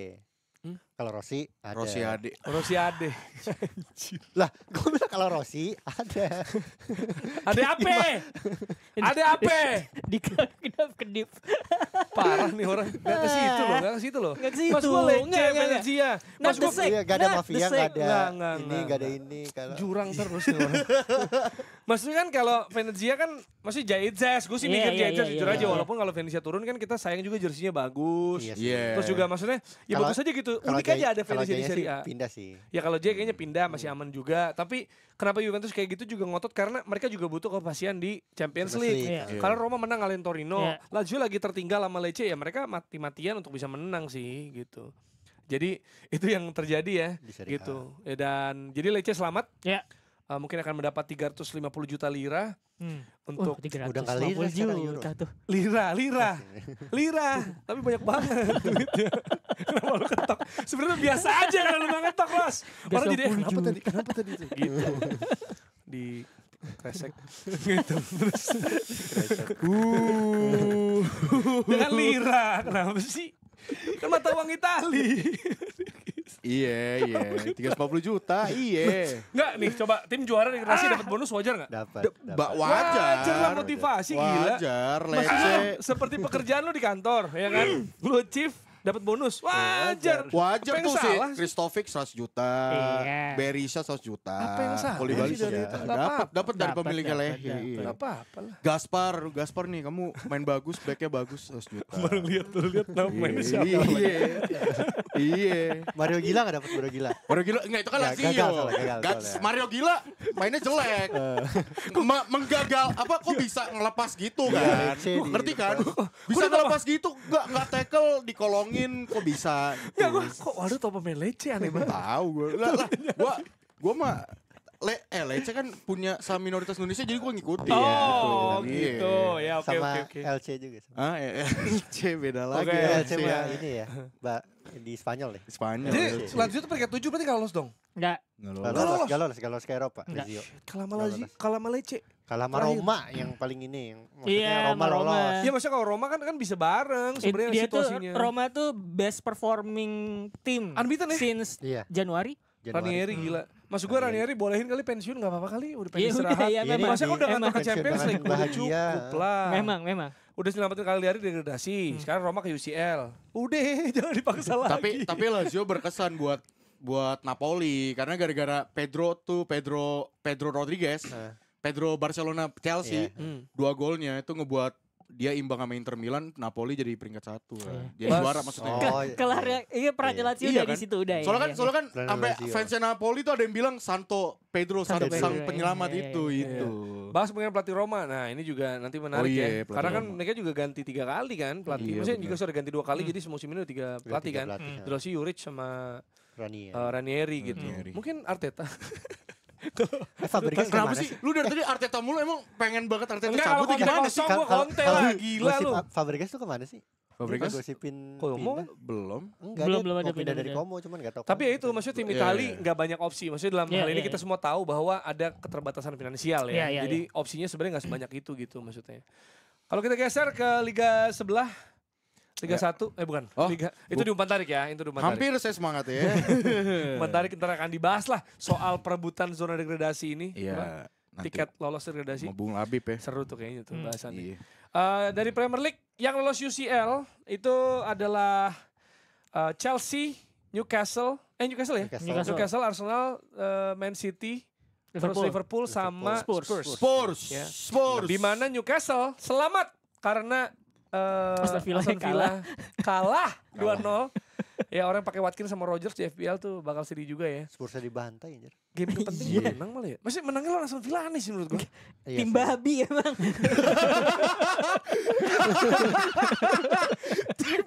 Kalau Rossi ada. Rossi Ade. Rossi Ade. Lah, gue bilang kalau Rossi ada. Ade apa? Ade apa? Kedip. Parah nih orang. Nggak ke situ loh, nggak ke situ loh. Nggak ke situ. Mas gue Lecce, Nggak. Venezia. Not Mas the gue same. Iya, gak ada Nah, mafia, the gak same. ada Nggak, ini, nggak, gak ada nggak. ini. Kalau jurang terus nih orang. Maksudnya kan kalau Venezia kan masih Jaizes, gue sih Iya, mikir iya, Jaizes iya, jujur iya, aja iya. walaupun kalau Venezia turun kan kita sayang juga jersinya bagus. Iya sih. Iya. Terus juga maksudnya ya Kalau- bagus aja gitu. kalau Unik aja ada kalau Venezia di Jaya Serie sih A. pindah sih. Ya kalau Jaya kayaknya pindah masih aman juga. Tapi kenapa Juventus kayak gitu juga ngotot karena mereka juga butuh kepastian di Champions League. Iya. Iya. Kalau Roma menang ngalahin Torino, Iya. Lazio lagi tertinggal sama Lecce ya mereka mati-matian untuk bisa menang sih gitu. Jadi itu yang terjadi ya Di Serie A. gitu. Ya, dan jadi Lecce selamat. Ya. Mungkin akan mendapat 350 juta lira untuk 350 Udah kali lah sekarang juta tuh. lira. Tapi banyak banget duitnya. Kenapa lu ketok? Sebenarnya biasa aja kalau lu nggak ngetok, Mas. Orang jadi 350 kenapa tadi itu? Gitu. Di kresek gitu terus dengan lira kenapa sih kan mata uang Itali. Iya, 350 juta, iya. Enggak nih coba tim juara degradasi dapat bonus wajar nggak? Dapat. Wajar lah motivasi gila. Wajar, Maksudnya Lecce. seperti pekerjaan lu di kantor ya kan, lu chief dapat bonus wajar. Wajar Apa yang tuh sih. salah sih? Kristovic 100 juta, Iya. Berisha 100 juta. Apa yang salah Koulibaly sih dari juga. itu? Nggak apa-apa. Dapat dari Dapat, pemiliknya dapat, Lecce. dapat. Iya. Gak apa-apa lah. Gaspar nih kamu main bagus, backnya bagus 100 juta. Baru lihat nama mainnya siapa. Iya. Mario Gila gak dapat Mario Gila? Mario Gila enggak itu kan Ya, Lazio. gagal soalnya. Mario Gila mainnya jelek. Menggagal apa kok bisa ngelepas gitu Iya, kan? Lecce di Ngerti kan? depan. Bisa ngelepas gitu enggak tackle dikolongin kok bisa gitu. Ya gue kok waduh tau pemain Lecce aneh banget. Tahu gue. Gua mah Lecce kan punya saham minoritas Indonesia jadi gue ngikutin. Oh Iya. gitu ya oke Sama oke. LC juga. Ah, Lecce beda lagi. Oke, LC Lecce mah ya. ini ya, di Spanyol deh. Spanyol. Jadi Lecce. Lazio tuh peringkat 7 berarti kalau lolos dong. Enggak. Gak lolos ke Eropa. Enggak. Lazio. Kalah sama Lecce. Kalah sama Terakhir. Roma yang paling ini yang maksudnya Iya, Roma sama Roma. lolos. Iya maksudnya kalau Roma kan bisa bareng sebenarnya Dia tuh situasinya. Roma tuh best performing team Unbeaten ya? since Iya. Januari. Ranieri gila. Maksud gue Ranieri bolehin kali pensiun gak apa-apa kali. Udah pengen Iya, udah, istirahat. iya, memang. Masa kok udah Emang. ngantor ke Champions Pensiun League. dengan Udah bahagia. cukup lah. Memang. Udah selamatin kali hari degradasi. Sekarang Roma ke UCL. Udah jangan dipaksa lagi. Tapi Lazio berkesan buat Napoli karena gara-gara Pedro Rodriguez, Pedro Barcelona Chelsea, Iya. 2 golnya itu ngebuat dia imbang sama Inter Milan, Napoli jadi peringkat 1. Dia Bas- juara maksudnya. Oh, Kelar ya, iya perannya Lazio Iya dari kan? situ udah. Soalnya kan Peran sampai Lazio. fansnya Napoli tuh ada yang bilang Santo Pedro Santo sang Pedro, penyelamat iya, itu. Bahas mengenai pelatih Roma. Nah ini juga nanti menarik iya, ya. pelatih Karena kan Roma. mereka juga ganti 3 kali kan pelatih. Iya, Maksudnya benar. juga sudah ganti 2 kali. Jadi semusim ini udah 3 pelatih kan. De Rossi, Juric sama Rani ya. Ranieri gitu. Ranieri. Mungkin Arteta. Fabregas Kenapa kemana sih? Lu dari tadi Arteta mulu emang pengen banget Arteta Enggak, cabut kalau ya gimana kosong sih? gua konten lah, gila gosip lu. Fabregas tuh kemana sih? Fabregas? Dia gosipin Komo? pindah. Belum. Enggak, Belum, dia belum ada mau pindah dari pindah. Como cuman enggak tahu. Tapi ya itu maksudnya tim Iya, Itali iya. nggak banyak opsi. Maksudnya dalam Iya, hal ini iya, kita iya. semua tahu bahwa ada keterbatasan finansial ya. Iya, iya, Jadi opsinya sebenarnya nggak sebanyak itu gitu maksudnya. Kalau kita geser ke liga sebelah, Liga 1, bukan, Oh, Liga itu di umpan tarik ya, itu di umpan tarik. Hampir saya semangat ya. Umpan tarik ntar akan dibahas lah soal perebutan zona degradasi ini. Apa? Iya. nanti Tiket lolos degradasi. sama Bung Labib ya. Seru tuh kayaknya tuh bahasannya. Iya. Dari Premier League yang lolos UCL itu adalah Chelsea, Newcastle ya? Newcastle, Arsenal, Man City, terus Liverpool sama Spurs. Ya. Spurs. Di mana Newcastle selamat karena Aston Villa Aston Villa kalah 2-0 Ya orang pakai Watkins sama Rodgers di FPL tuh bakal sedih juga ya. Spursnya dibantai anjir. Game terpenting juga menang malah ya. Masih menangnya lo langsung Villa aneh sih menurut gue. Iya Tim sih. babi emang.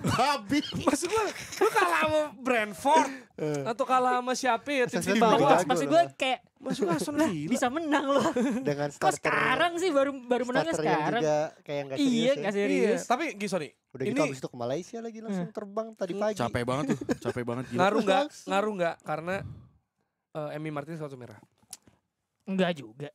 Babi. Maksud lo kalah sama Brentford atau kalah sama siapa ya tim Asal di Villa bawah. jago Maksud loh. gue kayak Masuk Aston Villa. bisa menang loh. Dengan Kok starter sekarang sih baru menangnya starter yang sekarang. juga kayak nggak serius Iya, ya. nggak Iya, serius. tapi Gisoni, Udah ini gitu abis itu ke Malaysia lagi langsung terbang tadi pagi. Capek banget tuh. Capek banget gila. ngaruh nggak karena Emi Martinez kartu merah. Enggak juga.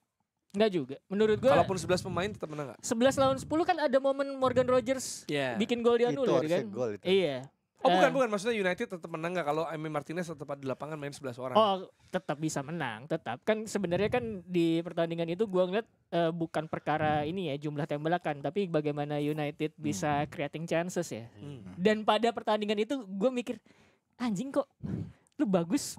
Menurut gue Kalaupun 11 pemain tetap menang nggak? 11 lawan 10 kan ada momen Morgan Rogers Iya. bikin gol di Itu anulir harusnya kan. gol itu. Iya. Oh bukan maksudnya United tetap menang nggak kalau Emi Martinez tetap di lapangan main 11 orang. Oh, tetap bisa menang, tetap. Kan sebenarnya kan di pertandingan itu gua ngeliat bukan perkara ini ya jumlah tembakan, tapi bagaimana United bisa creating chances ya. Hmm. Dan pada pertandingan itu gua mikir, anjing kok lu bagus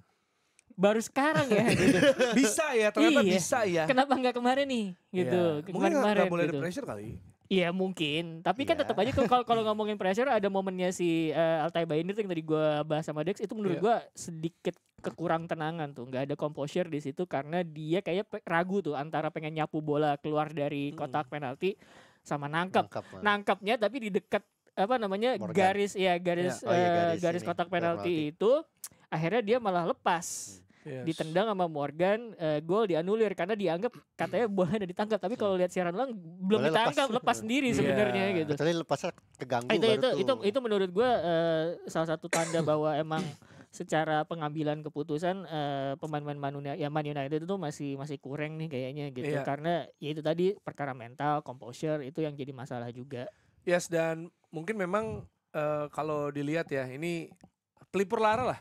baru sekarang ya gitu. Bisa ya, ternyata Iya. bisa ya. Kenapa nggak kemarin nih gitu. Iya. Mungkin Kemarin nggak boleh gitu. ada pressure kali. Iya mungkin, tapi kan Iya. tetap aja kalau ngomongin pressure ada momennya si Altay Bayindir yang tadi gua bahas sama Dex itu menurut Iya. gua sedikit kekurang tenangan tuh, nggak ada composure di situ karena dia kayak ragu tuh antara pengen nyapu bola keluar dari kotak penalti sama nangkep. Mah. Nangkepnya tapi di dekat apa namanya Morgan. garis Oh iya, garis ini, kotak penalti. penalti itu akhirnya dia malah lepas. Yes. Ditendang sama Morgan, gol dianulir karena dianggap katanya bola udah ditangkap, tapi kalau lihat siaran ulang belum Boleh ditangkap, lepas. lepas sendiri Iya. sebenarnya gitu. Kecuali lepasnya keganggu Itu baru itu menurut gue salah satu tanda bahwa emang secara pengambilan keputusan pemain-pemain Man United itu masih kurang nih kayaknya gitu. Iya. Karena ya itu tadi perkara mental, composure itu yang jadi masalah juga. Yes, dan mungkin memang kalau dilihat ya ini pelipur lara lah.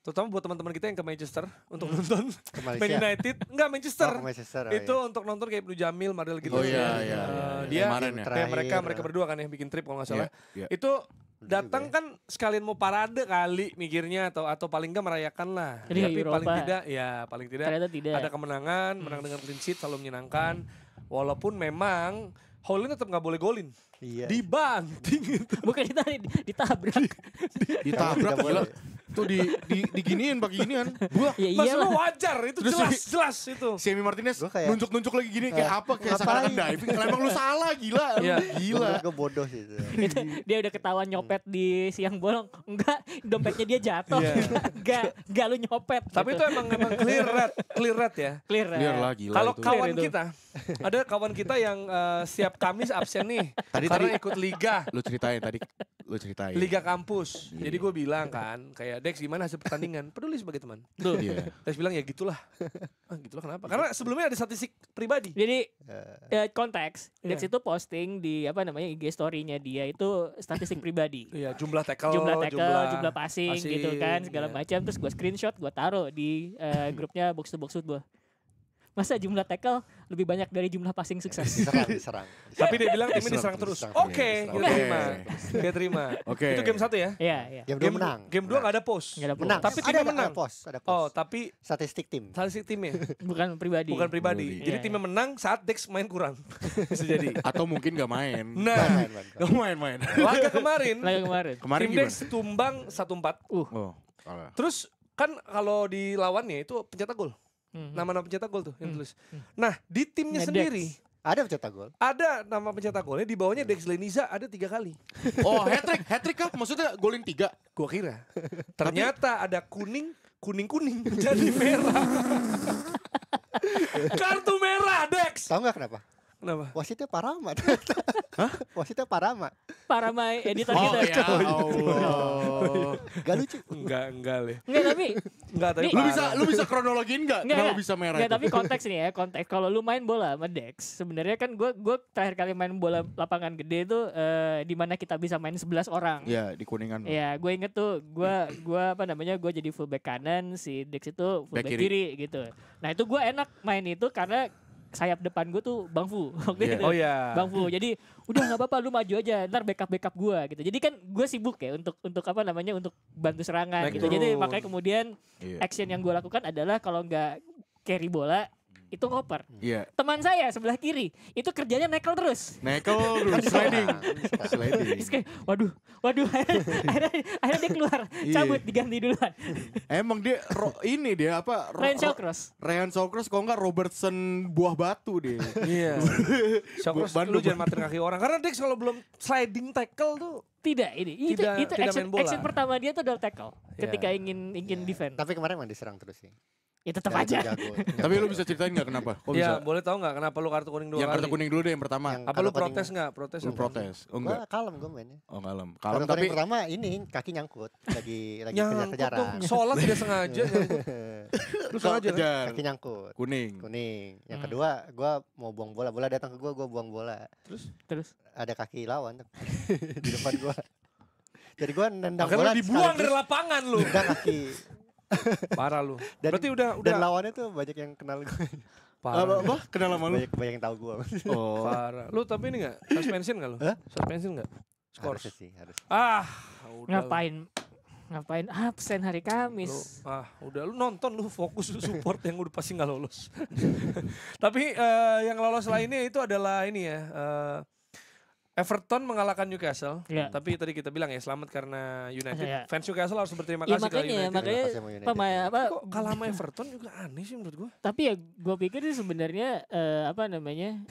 Terutama buat teman-teman kita yang ke Manchester untuk nonton ke Man Malaysia. United, enggak Manchester. Oh, ke Manchester. Oh, Itu iya. untuk nonton kayak Ibnu Jamil, Mardel gitu. Oh iya, ya. iya, Dia Kemarin ya. kayak mereka Terakhir. berdua kan yang bikin trip kalau nggak salah. Iya. Itu Bener datang juga kan sekalian mau parade kali mikirnya atau paling enggak merayakan lah. Jadi Tapi Eropa. paling tidak Ternyata tidak. ada kemenangan, menang dengan clean sheet selalu menyenangkan. Walaupun memang Holland tetap nggak boleh golin. Iya. Dibanting itu. Bukan ditabrak. Ditabrak Tidak gila. boleh. Tuh diginiin pakai ginian. Gua Ya Maksud iyalah. lu wajar itu Terus jelas itu. si Emi Martinez Gua kayak- nunjuk-nunjuk lagi gini kayak apa kayak ngapain? sekarang diving. Lah emang lu salah gila. Iya. Gila. Gue bodoh sih itu. Dia udah ketahuan nyopet di siang bolong. Enggak, dompetnya dia jatuh. Iya. Enggak lu nyopet. Tapi itu emang clear red ya. clear. Biar lah gila Kalau itu. kawan Clear itu. kita, ada kawan kita yang setiap Kamis absen nih karena ikut liga, Lu ceritain tadi. Lu ceritain. liga kampus. Jadi gue bilang kan, kayak Dex gimana hasil pertandingan? Peduli sebagai teman. Iya. Dex bilang ya gitulah. Gitulah kenapa? Karena sebelumnya ada statistik pribadi. Jadi Eh, konteks Dex Iya. itu posting di apa namanya IG story-nya dia itu statistik pribadi. Iya, jumlah tackle, jumlah passing gitu kan segala iya. macam, terus gue screenshot gue taruh di grupnya box to box football. Masa jumlah tackle lebih banyak dari jumlah passing sukses? diserang. Tapi dia bilang tim ini diserang Diserang terus. terus. Oke, Iya, kita oke. terima. Kita terima. Oke. Itu game 1 ya? Iya, iya. Game 2 menang. Game 2 enggak ada post. Nggak ada Menang. Tapi Ada- timnya ada menang. pos, ada Oh, pos. tapi Statistik tim. statistik timnya Bukan pribadi. bukan pribadi. Pribadi. Jadi Iya, timnya menang saat Dex main kurang. Bisa jadi. Atau mungkin gak main. Nah, Gak main. laga kemarin Laga kemarin. Kemarin tim gimana? Dex tumbang 1-4. Oh, kalah. Terus kan kalau di lawannya itu pencetak gol. Mhm. Nama-nama pencetak gol tuh yang tulis. Nah, di timnya Ngedex. sendiri Ada pencetak gol. ada nama pencetak golnya, di bawahnya Dex Leniza ada 3 kali. Oh, hat-trick kah? Maksudnya golin 3? Gua kira. Ternyata ada kuning jadi merah. Kartu merah Dex. Tahu nggak kenapa? Kenapa? Wasitnya Parama. Wasitnya Parama. Parama editor Oh kita. ya Allah. Gak lucu. Enggak Le. Enggak tapi Enggak tapi Nih. Lu bisa kronologiin gak? Kenapa bisa merah Enggak, itu? tapi konteks nih ya, konteks kalau lu main bola sama Dex, sebenarnya kan gue terakhir kali main bola lapangan gede itu di mana kita bisa main 11 orang. Ya, di Kuningan. Ya, gue inget tuh, gue apa namanya, gue jadi fullback kanan, si Dex itu fullback Back kiri. Gitu. Nah itu gue enak main itu karena sayap depan gue tuh Bang Fu waktu Iya. itu. Oh ya. Bang Fu, jadi udah nggak apa-apa lu maju aja, ntar backup gue gitu. Jadi kan gue sibuk ya untuk apa namanya untuk bantu serangan Naik gitu. Jadi turun. makanya kemudian Iya. action yang gue lakukan adalah kalau nggak carry bola, itu ngoper. Iya. Teman saya sebelah kiri itu kerjanya nekel terus. Nekel dulu, sliding. Sliding. Terus kayak waduh akhirnya dia keluar, Iya. cabut diganti duluan. Emang dia ini dia apa? Ryan Shawcross. Ryan Shawcross kalau enggak Robertson buah batu dia. Iya. Shawcross lu jangan matiin kaki orang karena Dex kalau belum sliding tackle tuh Tidak ini. Itu Tidak action, main bola. action pertama dia tuh adalah tackle Iya. ketika ingin defend. Tapi kemarin emang diserang terus sih. Ya tetap Jago, aja. jago. Tapi lu bisa ceritain nggak kenapa? Kok ya, bisa? boleh tahu nggak kenapa lu kartu kuning 2 Yang kali? kartu kuning dulu deh yang pertama. Yang Apa lu kartu kuning- protes nggak? Protes Lu apa? protes? Oh Gua enggak. kalem gue mainnya. Oh kalem. Kalau Kalem kuning tapi pertama ini kaki nyangkut lagi Nyangkut kejar-kejaran. dong, sholat tidak sengaja nyangkut. Lu sengaja kan? kejar. Kaki nyangkut. Kuning. Kuning. Yang kedua gua mau buang bola. Bola datang ke gua buang bola. Terus Ada kaki lawan tuh di depan gua. Jadi gua nendang Akhirnya bola lu dibuang dari sekaligus lapangan lu. nendang kaki. Parah lu. Dan- Berarti udah Dan lawannya tuh banyak yang kenal gue. parah. Apa? Kenal sama lu? Banyak yang tahu gua. Oh. Parah. Lu tapi ini enggak? Suspension enggak lu? Hah? Suspension enggak? Skor. Harusnya sih, harus. Ah, udah. ngapain absen hari Lu, Kamis. udah lu nonton lu fokus lu support yang udah pasti nggak lolos. Tapi yang lolos lainnya itu adalah ini ya. Everton mengalahkan Newcastle. Iya. Tapi tadi kita bilang ya selamat karena United. Iya. Fans Newcastle harus berterima Ya kasih ke makanya United. Terima kasih sama United. pemain apa Kok kalah sama Everton juga aneh sih menurut gua. tapi ya gue pikir sih sebenarnya apa namanya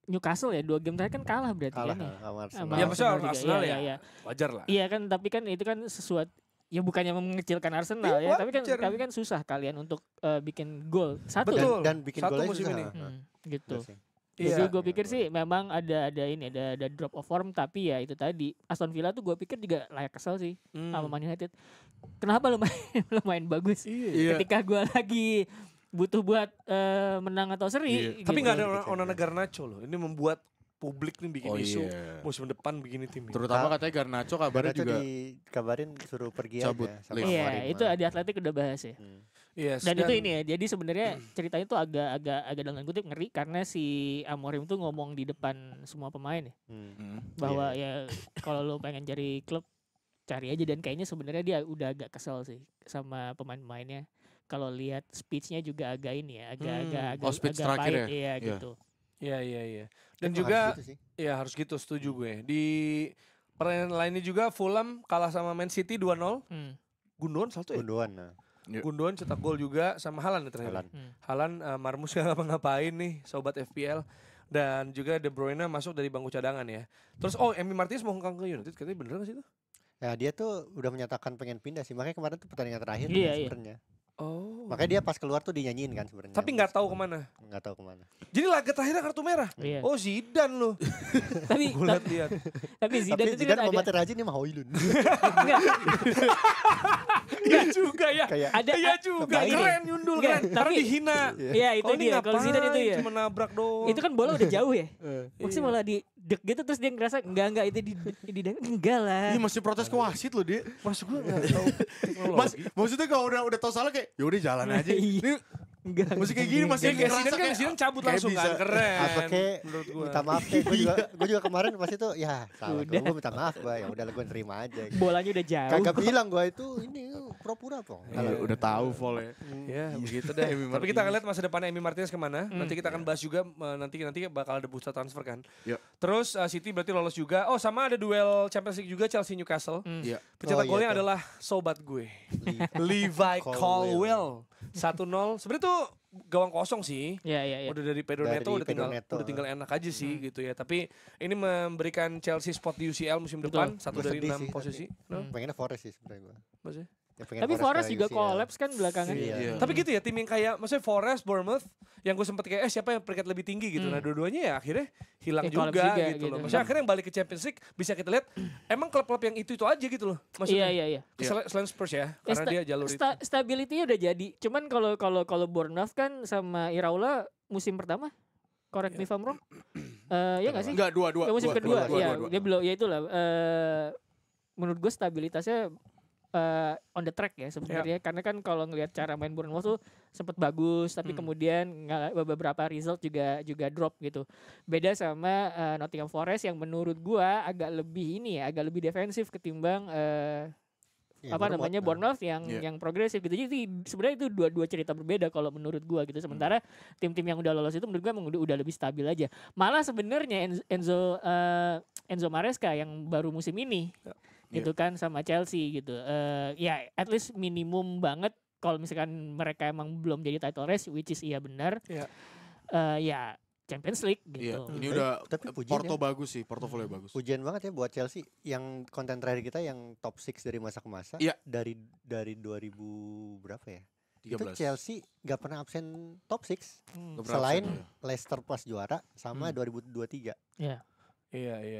Newcastle ya 2 game terakhir kan kalah berarti Kalah kan ya. sama Arsenal. Sama Ya, maksudnya juga. Arsenal Iya, ya. iya. Wajar lah. Iya kan tapi kan itu kan sesuatu ya bukannya mengecilkan Arsenal Iya, ya wajar. tapi kan susah kalian untuk bikin gol satu Betul. Dan bikin Satu golnya musim susah. ini. Gitu. Iya sih. Jadi Iya. gue pikir sih memang ada drop of form tapi ya itu tadi Aston Villa tuh gue pikir juga layak kesel sih sama Man United. Kenapa lu main lu main bagus Iya. ketika gue lagi butuh buat menang atau seri. Iya. Tapi nggak ada Gitu. Onana Garnacho loh. Ini membuat publik nih bikin Oh isu iya. musim depan begini tim. Terutama katanya Garnacho kabarnya Karena juga dikabarin suruh pergi cabut aja sama leave. Iya, Amorim. itu di Atletik udah bahas ya. Yes, Dan itu ini ya, jadi sebenarnya ceritanya tuh agak dalam tanda kutip ngeri karena si Amorim tuh ngomong di depan semua pemain ya bahwa ya kalau lo pengen cari klub cari aja dan kayaknya sebenarnya dia udah agak kesel sih sama pemain-pemainnya. Kalau lihat speech-nya juga agak ini ya, agak Oh, speech agak terakhir pahit, ya? iya Iya. gitu. Iya. Dan Emang juga harus gitu sih. ya harus gitu setuju gue. Di pertandingan lainnya juga Fulham kalah sama Man City 2-0. Hmm. Gundogan salto ya? Gundogan. Nah. Gundogan cetak gol juga sama Haaland ya terakhir. Haaland. Haaland Marmus gak ngapa-ngapain nih sobat FPL. Dan juga De Bruyne masuk dari bangku cadangan ya. Terus Emi Martinez mau ngangkang ke United, katanya bener gak sih itu? Ya dia tuh udah menyatakan pengen pindah sih. Makanya kemarin tuh pertandingan terakhir Iya, iya. sebenarnya. Oh. Makanya dia pas keluar tuh dinyanyiin kan sebenarnya. Tapi nggak tahu kemana. Nggak tahu kemana. Jadi laga terakhirnya kartu merah. Iya. Oh Zidane loh. Tapi Gue lihat. tapi Zidane Tapi itu Zidane kan mau ada mati rajin nih mah Hoylund. enggak, Iya juga ya. Kayak ada Iya juga. Tapi- Keren nyundul Enggak, keren. Karena tapi- dihina. Iya itu Kalau ini dia. Kalau Zidane itu ngapain? ya. Cuma nabrak doang. Itu kan bola udah jauh ya. Maksudnya Iya. malah di dek gitu terus dia ngerasa enggak itu di enggak lah. Iya masih protes ke wasit loh dia. Masuk gue nggak tahu teknologi. Mas, maksudnya kalau udah tahu salah kayak yaudah jalan aja. Iya. Ini Enggak. masih kayak gini masih Ya, kayak ngerasa Zidane kan kayak Zidane cabut kayak langsung bisa. kan. Keren. Apa kayak menurut gue. minta maaf deh. Gue juga kemarin pas itu ya salah Udah. gue minta maaf gue. Ya udah gue terima aja. Gitu. Bolanya udah jauh. Kagak bilang gue itu ini pura-pura kok. Iya, udah tahu Vol ya. Ya begitu deh. Emi Tapi kita akan Martinez. lihat masa depannya Emi Martinez kemana. Nanti kita akan bahas juga nanti bakal ada bursa transfer kan. Yuk. Terus City berarti lolos juga. Oh sama ada duel Champions League juga Chelsea Newcastle. Iya. Pencetak Oh, iya golnya tuh. adalah sobat gue. Levi. Levi Colwill. Colwill 1-0. Sebenarnya tuh gawang kosong sih. Iya. Udah dari Pedro Dari Neto udah Pedro tinggal Neto. udah tinggal enak aja sih gitu ya. Tapi ini memberikan Chelsea spot di UCL musim depan satu Gua dari sedih 6 sih, posisi. No? Pengennya Forest sih sebenarnya gue. Maksudnya? Tapi Forest juga kolaps kan belakangan. Iya. Tapi gitu ya tim yang kayak maksudnya Forest, Bournemouth yang gue sempet kayak siapa yang peringkat lebih tinggi gitu. Nah dua-duanya ya akhirnya hilang Ya, collapse juga, juga gitu loh. gitu. Maksudnya akhirnya yang balik ke Champions League bisa kita lihat emang klub-klub yang itu aja gitu loh. Maksudnya Iya. selain Spurs ya karena dia jalur itu. Stability-nya udah jadi. Cuman kalau Bournemouth kan sama Iraola musim pertama correct me if I'm wrong. Ya enggak sih? Enggak dua. Ya, musim kedua, dua. ya dia belum ya itulah. Menurut gue stabilitasnya on the track ya sebenarnya karena kan kalau ngelihat cara main Bournemouth tuh sempat bagus tapi kemudian beberapa result juga drop gitu. Beda sama Nottingham Forest yang menurut gua agak lebih defensif ketimbang Bournemouth yang progresif gitu. Jadi sebenarnya itu dua cerita berbeda kalau menurut gua gitu. Sementara tim-tim yang udah lolos itu menurut gua emang udah lebih stabil aja. Malah sebenarnya Enzo Maresca yang baru musim ini gitu kan sama Chelsea gitu. Ya at least minimum banget kalau misalkan mereka emang belum jadi title race, which is iya benar. Ya Champions League gitu. Ini udah Tapi Porto bagus sih, portofolio bagus. Pujian banget ya buat Chelsea yang konten terakhir kita yang top 6 dari masa ke masa. Dari 2000 berapa ya? 13. Itu Chelsea gak pernah absen top 6. Selain Leicester pas juara sama 2023. Iya.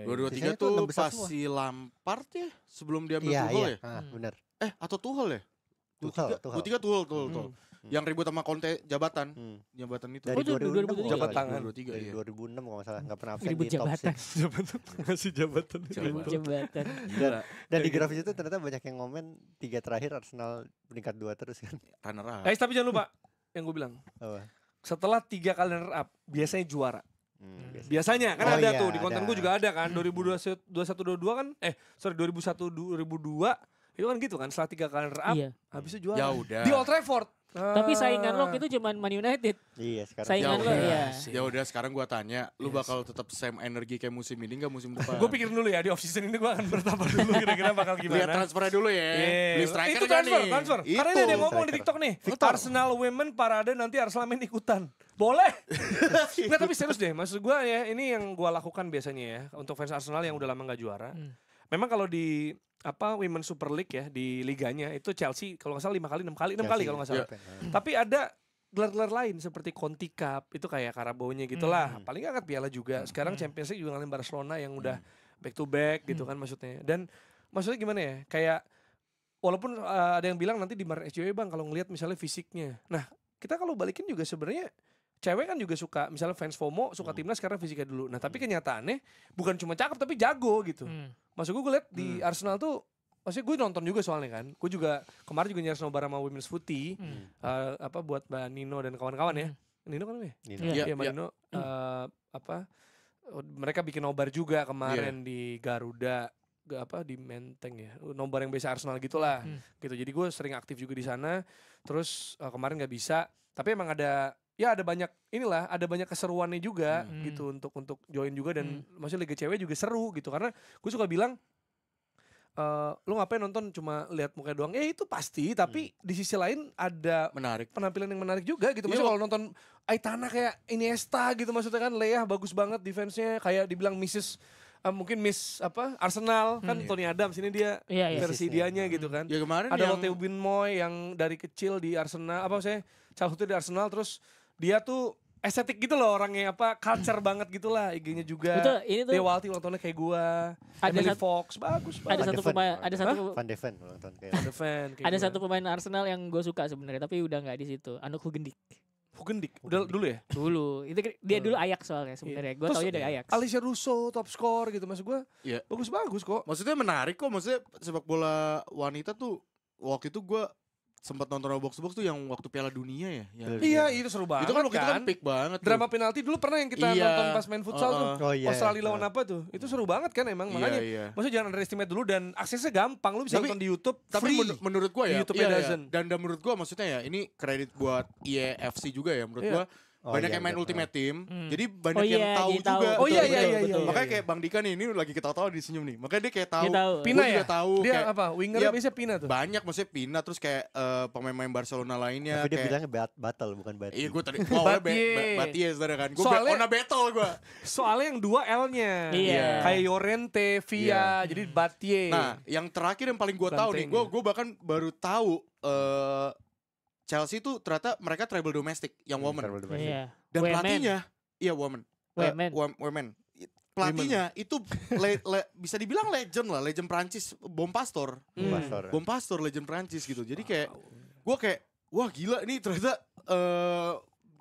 2023 tuh pas si Lampard ya sebelum dia ambil Tuchel ya? Benar. Atau Tuchel ya? 23 Tuchel. Yang ribut sama Conte jabatan itu. Dari 2006 jabat tangan. 2003 dari 2006 kalau nggak salah nggak pernah absen Ribut di top 6. Ngasih jabatan. Jabatan. Dan di grafis itu ternyata banyak yang ngomen 3 terakhir Arsenal peringkat 2 terus kan. Runner up. Tapi jangan lupa yang gue bilang. Setelah 3 kali runner up biasanya juara. Biasanya kan ada tuh di konten gue juga ada kan 2021-22 kan 2001-2002 itu kan gitu kan setelah 3 kali runner up habisnya juara. Ya udah. Di Old Trafford. Tapi saingan lo itu cuman Man United. Iya sekarang. Saingan lo ya. Ya udah sekarang gua tanya, lu bakal tetap same energi kayak musim ini enggak musim depan? Gue pikirin dulu ya di off season ini gue akan bertapa dulu kira-kira bakal gimana. Lihat transfernya dulu ya. Beli striker itu transfer. Karena ini ada yang ngomong di TikTok nih. Victor. Arsenal Women parade nanti Arsenal Men ikutan. Boleh. Nggak tapi serius deh. Maksud gue ya ini yang gue lakukan biasanya ya untuk fans Arsenal yang udah lama nggak juara. Memang kalau di Women Super League ya di liganya itu Chelsea kalau nggak salah 5 kali 6 kali kalau nggak salah. Tapi ada gelar-gelar lain seperti Conti Cup itu kayak Carabao-nya gitulah. Paling angkat piala juga. Sekarang Champions League juga ngalahin Barcelona yang udah back to back gitu kan maksudnya. Dan maksudnya gimana ya? Kayak walaupun ada yang bilang nanti di Maret SJW Bang kalau ngelihat misalnya fisiknya. Nah, kita kalau balikin juga sebenarnya cewek kan juga suka misalnya fans FOMO suka timnas karena fisiknya dulu. Nah, tapi kenyataannya bukan cuma cakep tapi jago gitu. Maksud gue lihat di Arsenal tuh maksudnya gue nonton juga soalnya kan. Gue juga kemarin juga nyaris nobar sama Women's Footy buat Mbak Nino dan kawan-kawan ya. Nino kan ya? Iya, Mbak Nino mereka bikin nobar juga kemarin di Garuda di Menteng ya. Nobar yang biasa Arsenal gitulah. Gitu. Jadi gue sering aktif juga di sana. Terus kemarin nggak bisa, tapi emang ada banyak keseruannya juga gitu untuk join juga dan maksudnya Liga Cewek juga seru gitu karena gue suka bilang lu ngapain nonton cuma lihat mukanya doang itu pasti tapi di sisi lain ada penampilan yang menarik juga gitu maksudnya kalau nonton Aitana kayak Iniesta gitu maksudnya kan Leah bagus banget defense-nya kayak dibilang Miss Arsenal kan Tony Adams ini dia versi dianya gitu kan ya kemarin ada Lotte Winmoy yang dari kecil di Arsenal childhood di Arsenal terus dia tuh estetik gitu loh orangnya culture banget gitulah IG-nya juga. Betul, ini tuh Dewalti ulang tahunnya kayak gua. Emily Fox bagus banget. Van de Ven ulang tahun kayak. Ada satu pemain Arsenal yang gue suka sebenarnya tapi udah nggak di situ. Anouk Hugendik. Udah dulu ya? Dulu. Itu dia dulu Ajax soalnya sebenarnya. Gue taunya dari Ajax. Alicia Russo top score gitu maksud gue. Bagus kok. Maksudnya menarik kok. Maksudnya sepak bola wanita tuh waktu itu gue sempat nonton box tuh yang waktu Piala Dunia ya. Iya, itu seru banget. Itu kan waktu itu kan peak banget. Drama penalti dulu pernah yang kita nonton pas main futsal tuh. Australia lawan apa tuh? Itu seru banget kan emang makanya. Maksudnya jangan underestimate dulu dan aksesnya gampang. Lu bisa nonton di YouTube free. Tapi menurut gua ya. YouTube Dan menurut gua maksudnya ya ini kredit buat EAFC juga ya menurut gua. Banyak yang main Ultimate Team, jadi banyak yang tahu juga. Iya. Makanya kayak Bang Dika nih, ini lagi ketawa-tawa di senyum nih. Makanya dia kayak tahu. Pina ya? Tahu. Dia winger biasanya Pina tuh. Banyak maksudnya Pina terus kayak pemain-pemain Barcelona lainnya. Tapi dia bilangnya battle bukan battle. Iya gue tadi. Batie sebenarnya kan. Gue Ona battle gue. Soalnya yang 2 L-nya. Kayak Llorente, Via, jadi Batie. Nah, yang terakhir yang paling gue tahu nih, gue bahkan baru tahu Chelsea tuh ternyata mereka treble domestic yang women. Dan pelatihnya women. Pelatihnya itu bisa dibilang legend Prancis, Bompastor legend Prancis gitu. Jadi kayak gue kayak wah gila ini ternyata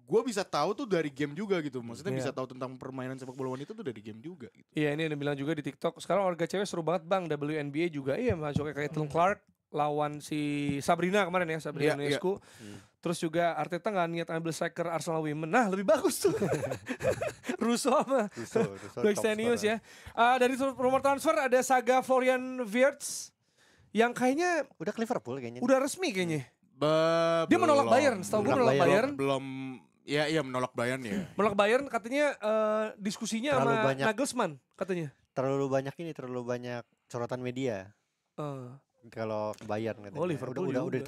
gue bisa tahu tuh dari game juga gitu. Maksudnya bisa tahu tentang permainan sepak bola wanita tuh dari game juga gitu. Iya, ini ada bilang juga di TikTok. Sekarang olahraga cewek seru banget Bang. WNBA juga masuknya kayak Caitlin Clark lawan si Sabrina kemarin ya, Sabrina Ionescu. Terus juga Arteta gak niat ambil striker Arsenal Women. Nah lebih bagus tuh. Russo sama Blackstenius ya. Dari rumor transfer ada Saga Florian Wirtz Yang kayaknya Udah ke Liverpool kayaknya. udah resmi kayaknya. Dia menolak Bayern, setahu gue menolak Bayern. Belum, ya menolak Bayern ya. Menolak Bayern katanya diskusinya Terlalu sama banyak. Nagelsmann katanya. Terlalu banyak sorotan media kalau ke Bayern katanya. Oh, Liverpool udah juga.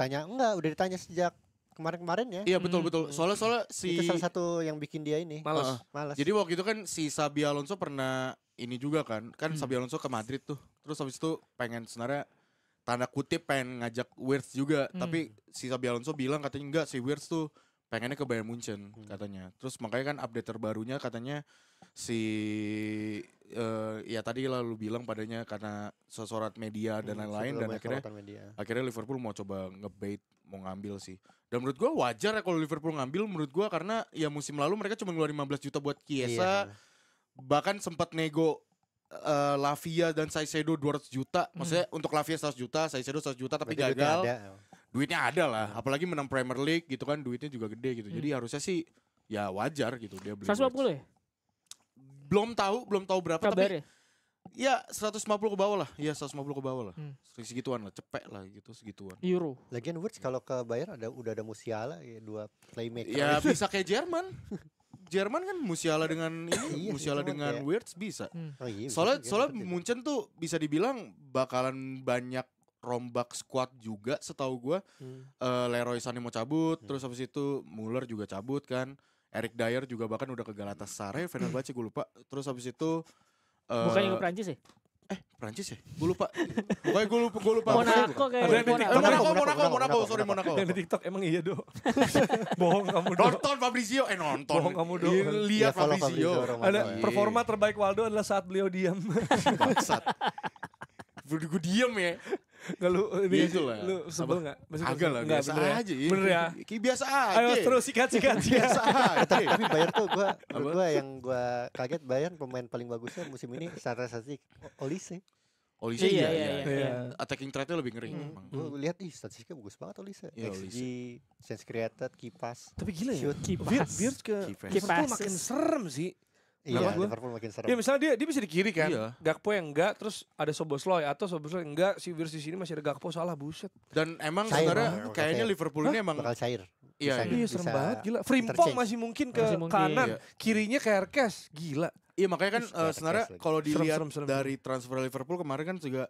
ditanya sejak kemarin ya. Iya betul. Soalnya si Itu salah satu yang bikin dia ini Males. malas. Jadi waktu itu kan si Xabi Alonso pernah ini juga kan Xabi Alonso ke Madrid tuh. Terus habis itu pengen sebenarnya tanda kutip pengen ngajak Wirtz juga, tapi si Xabi Alonso bilang katanya enggak, si Wirtz tuh pengennya ke Bayern Munchen katanya. Terus makanya kan update terbarunya katanya si ya tadi lalu bilang padanya karena sesorot media dan lain-lain dan akhirnya Liverpool mau coba ngebait mau ngambil sih. Dan menurut gua wajar ya kalau Liverpool ngambil menurut gua karena ya musim lalu mereka cuma ngeluarin 15 juta buat Chiesa. Bahkan sempat nego Lavia dan Saicedo 200 juta. Maksudnya untuk Lavia 100 juta, Saicedo 100 juta tapi Berarti gagal. duitnya Duitnya ada lah, apalagi menang Premier League gitu kan, duitnya juga gede gitu. Jadi harusnya sih ya wajar gitu dia beli. 150 ya? Belum tahu berapa Kabar tapi ya 150 ke bawah lah. Ya 150 ke bawah lah. Segituan lah, cepet lah gitu, segituan. Euro. Lagian Wirtz kalau ke Bayern udah ada Musiala ya, 2 playmaker. Ya bisa kayak Jerman. Jerman kan Musiala dengan ini, Iya sih, Musiala cuman dengan kayak- Wirtz bisa. Oh iya, Soalnya bisa juga. Munchen tuh bisa dibilang bakalan banyak rombak squad juga setahu gua. Leroy Sané mau cabut, terus habis itu Muller juga cabut kan. Eric Dyer juga bahkan udah ke Galatasaray, Fenerbahce gue lupa. Terus habis itu Bukannya ke Prancis ya? Prancis ya? Gue lupa. Pokoknya gue lupa. Monaco kayak Ada di Monaco, sorry Monaco. Yang di TikTok emang iya do. Bohong kamu do. Nonton Fabrizio, nonton. Bohong kamu do. Iya, lihat follow Fabrizio. Romano. Ada Iya. performa terbaik Waldo adalah saat beliau diam. Bangsat. Gue diem ya. Gak lu ini Gitu lah. lu sebel enggak? Agak lah, biasa aja. Bener ya. Kayak biasa aja. Ayo terus sikat. Biasa aja. Tapi Bayern tuh gua kaget Bayern pemain paling bagusnya musim ini secara statistik Olise. Olise Iya, iya. iya. Attacking threat-nya lebih ngeri emang. Gue lihat statistiknya bagus banget Olise. Iya, XG, Olise. chance created, kipas. Tapi gila ya. Shoot. Wirtz ke Kipas. Liverpool makin serem sih. Iya, Kenapa? Liverpool makin serem. Ya misalnya dia bisa di kiri kan. Iya. Gakpo yang enggak, terus ada Soboslai atau Soboslai enggak, si Wirtz di sini masih ada Gakpo, salah buset. Dan emang Cair, sebenarnya bakal kayaknya cair. Liverpool ini emang Bakal cair. Iya, Bisa- Iya serem bisa banget gila. Frimpong interchange. masih mungkin ke Masih mungkin. kanan, Iya. kirinya ke Herkes, gila. Iya makanya kan Ih, sebenarnya lagi. kalau dilihat Serem. dari transfer Liverpool kemarin kan juga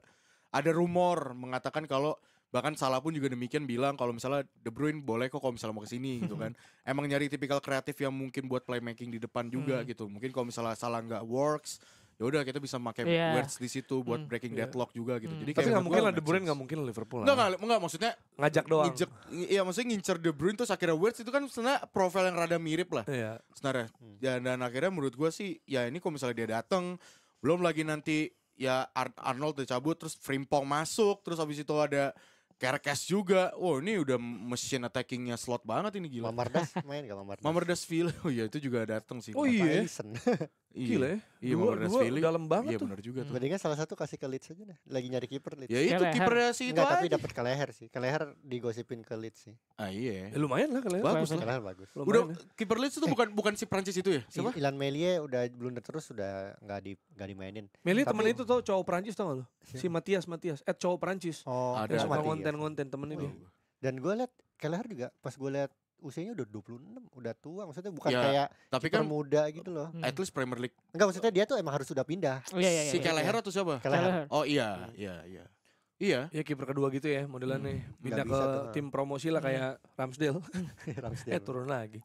ada rumor mengatakan kalau bahkan Salah pun juga demikian bilang kalau misalnya De Bruyne boleh kok kalau misalnya mau ke sini gitu kan. Emang nyari tipikal kreatif yang mungkin buat playmaking di depan juga gitu. Mungkin kalau misalnya Salah nggak works, ya udah kita bisa pakai Iya. Wirtz di situ buat breaking deadlock juga gitu. Jadi Tapi kayak nggak menurut mungkin gua lah De Bruyne matches. nggak mungkin lah Liverpool lah. Enggak maksudnya Ngajak doang. iya maksudnya ngincer De Bruyne terus akhirnya Wirtz itu kan sebenarnya profil yang rada mirip lah. Iya. Sebenarnya dan akhirnya menurut gue sih ya ini kalau misalnya dia datang belum lagi nanti ya Arnold udah cabut terus Frimpong masuk terus habis itu ada Kerkes juga. Oh ini udah mesin attackingnya slot banget ini gila. Mamardas main gak Mamardas? Mamardašvili, oh iya itu juga datang sih. Oh Apa iya. Alisson? Gila ya. Iya Dua Mamardašvili. dalam banget Iya tuh. benar juga tuh. Mendingan salah satu kasih ke Leeds aja deh. Lagi nyari kiper Leeds. Ya itu Keleher. kipernya sih itu Enggak, tapi aja. dapat Keleher sih. Keleher digosipin ke Leeds sih. Ah iya. Ya, lumayan lah kalian. Bagus lah. Keleher bagus. Udah kiper Leeds itu bukan si Prancis itu ya? Siapa? Ilan Melie udah blunder terus udah nggak dimainin. Meli Tapi- temen itu tau cowok Perancis tau gak lo? Si Matias. Cowok Perancis. Oh, Ada. Yang itu suka mati ya. ngonten-ngonten temen ini. Dan gue liat Keleher juga pas gue liat usianya udah 26, udah tua. Maksudnya bukan Ya, kayak Tapi kiper kan muda gitu loh. at least Premier League. Enggak, maksudnya dia tuh emang harus sudah pindah. Iya. Si Keleher atau siapa? Keleher. Oh iya. Iya. Ya kiper kedua gitu ya modelannya. Pindah Nggak ke bisa tuh. tim promosi lah kayak Ramsdale. Ramsdale. Turun lagi.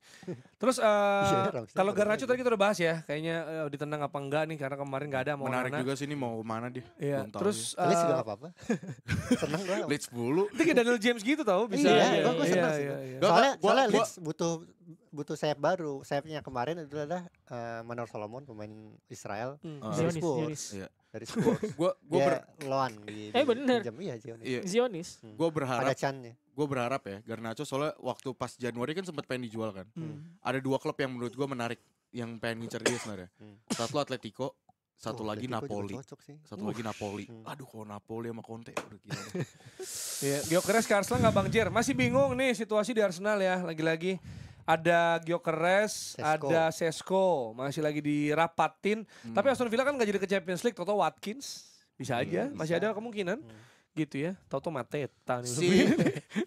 Terus Ramsdale kalau turun Garnacho lagi. tadi kita udah bahas ya. Kayaknya ditendang apa enggak nih karena kemarin nggak ada mau Menarik mana. juga sih ini mau mana dia. Iya. Belum tahu Terus Leeds juga gak apa-apa. Seneng gue. Leeds 10. itu kayak Daniel James gitu tau bisa. Iya, gua senang sih. Gua- Soalnya gua- Leeds butuh sayap baru. Sayapnya kemarin adalah Manor Solomon, pemain Israel dari Zionis, Spurs. Zionis. Iya. Dari Spurs. Gua Dia loan di bener. pinjam. Iya, Zionis. iya, Zionis. gua Ada berharap Chan-nya. ya Garnacho soalnya waktu pas Januari kan sempat pengen dijual kan. Hmm. Ada 2 klub yang menurut gua menarik yang pengen ngincer dia sebenarnya. Satu Atletico, satu lagi Atletico juga Napoli. cocok sih. Satu lagi Napoli. Aduh kalau Napoli sama Conte udah gila. Iya, Gyökeres ke Arsenal nggak Bang Jer? Masih bingung nih situasi di Arsenal ya. Lagi-lagi ada Gyökeres, Sesko. ada Sesko, masih lagi dirapatin. Tapi Aston Villa kan nggak jadi ke Champions League, toto Watkins bisa aja, masih ada kemungkinan. gitu ya. Tau-tau Mateta nih. Si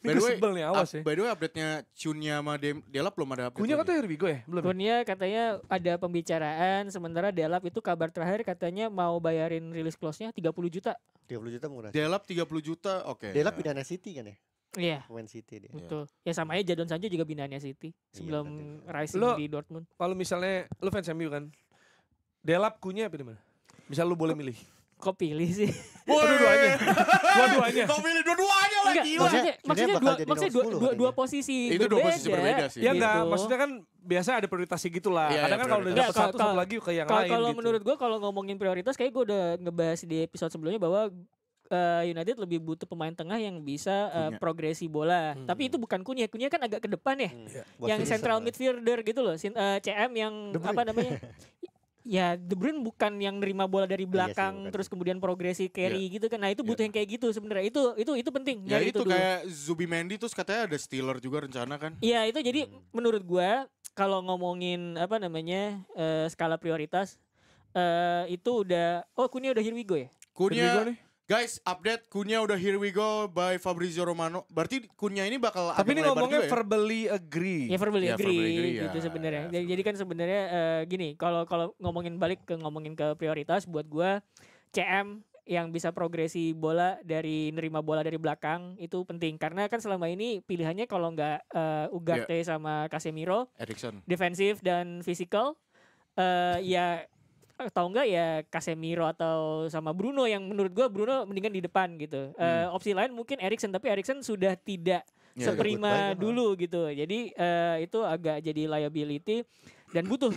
Ini gue sebel nih, awas ya. by the way update-nya Cunha sama Delap belum ada update. Kunya lagi. katanya Herbigo ya? Belum. Kurnia katanya ada pembicaraan, sementara Delap itu kabar terakhir katanya mau bayarin release clause-nya 30 juta. 30 juta murah. Delap 30 juta, oke. Delap pindahannya City kan ya? Iya. Pemain City dia. Betul. Ya sama aja Jadon Sancho juga bindahannya City sebelum rising Lo- di Dortmund. Kalau misalnya lu fans MU kan. Delap Kunya apa di mana? Misal lu boleh milih. Kok pilih sih? Dua-duanya. Dua-duanya. Kau pilih dua-duanya lah Enggak, gila. maksudnya bakal jadi maksudnya nomor 10 dua katanya. posisi Itu dua posisi berbeda sih. Ya enggak, Gitu. maksudnya kan biasa ada prioritasnya gitu lah. Iya, Kadang iya, kan kalau udah prioritas. dapet Nggak, satu lagi ke yang Kalau lain kalau gitu. menurut gue kalau ngomongin prioritas kayak gue udah ngebahas di episode sebelumnya bahwa United lebih butuh pemain tengah yang bisa Punya. progresi bola. Tapi itu bukan Kunya. Kunya kan agak ke depan ya. Buat Yang finisher central lah. midfielder gitu loh. CM yang De Bruyne. apa namanya? Ya De Bruyne bukan yang nerima bola dari belakang bukan. terus kemudian progresi carry gitu kan. Nah, itu butuh yang kayak gitu sebenarnya. Itu penting. Ya nyari itu dulu. kayak Zubimendi terus katanya ada Steeler juga rencana kan. Iya, itu jadi menurut gua kalau ngomongin apa namanya skala prioritas itu udah Kunya udah here we go ya. Cunha guys, update Cunha udah here we go by Fabrizio Romano. Berarti Cunha ini bakal Tapi ini agak melebar ngomongnya juga ya? verbally agree. Ya verbally Ya, agree verbally agree, gitu ya. sebenarnya. Jadi kan sebenarnya gini, kalau ngomongin ke prioritas buat gua CM yang bisa progresi bola dari nerima bola dari belakang itu penting karena kan selama ini pilihannya kalau nggak Ugarte sama Casemiro Erikson. defensif dan physical ya atau enggak ya Casemiro atau sama Bruno yang menurut gua Bruno mendingan di depan gitu. Opsi lain mungkin Erikson tapi Erikson sudah tidak Ya, seprima goodbye kan, dulu gitu. Jadi itu agak jadi liability dan butuh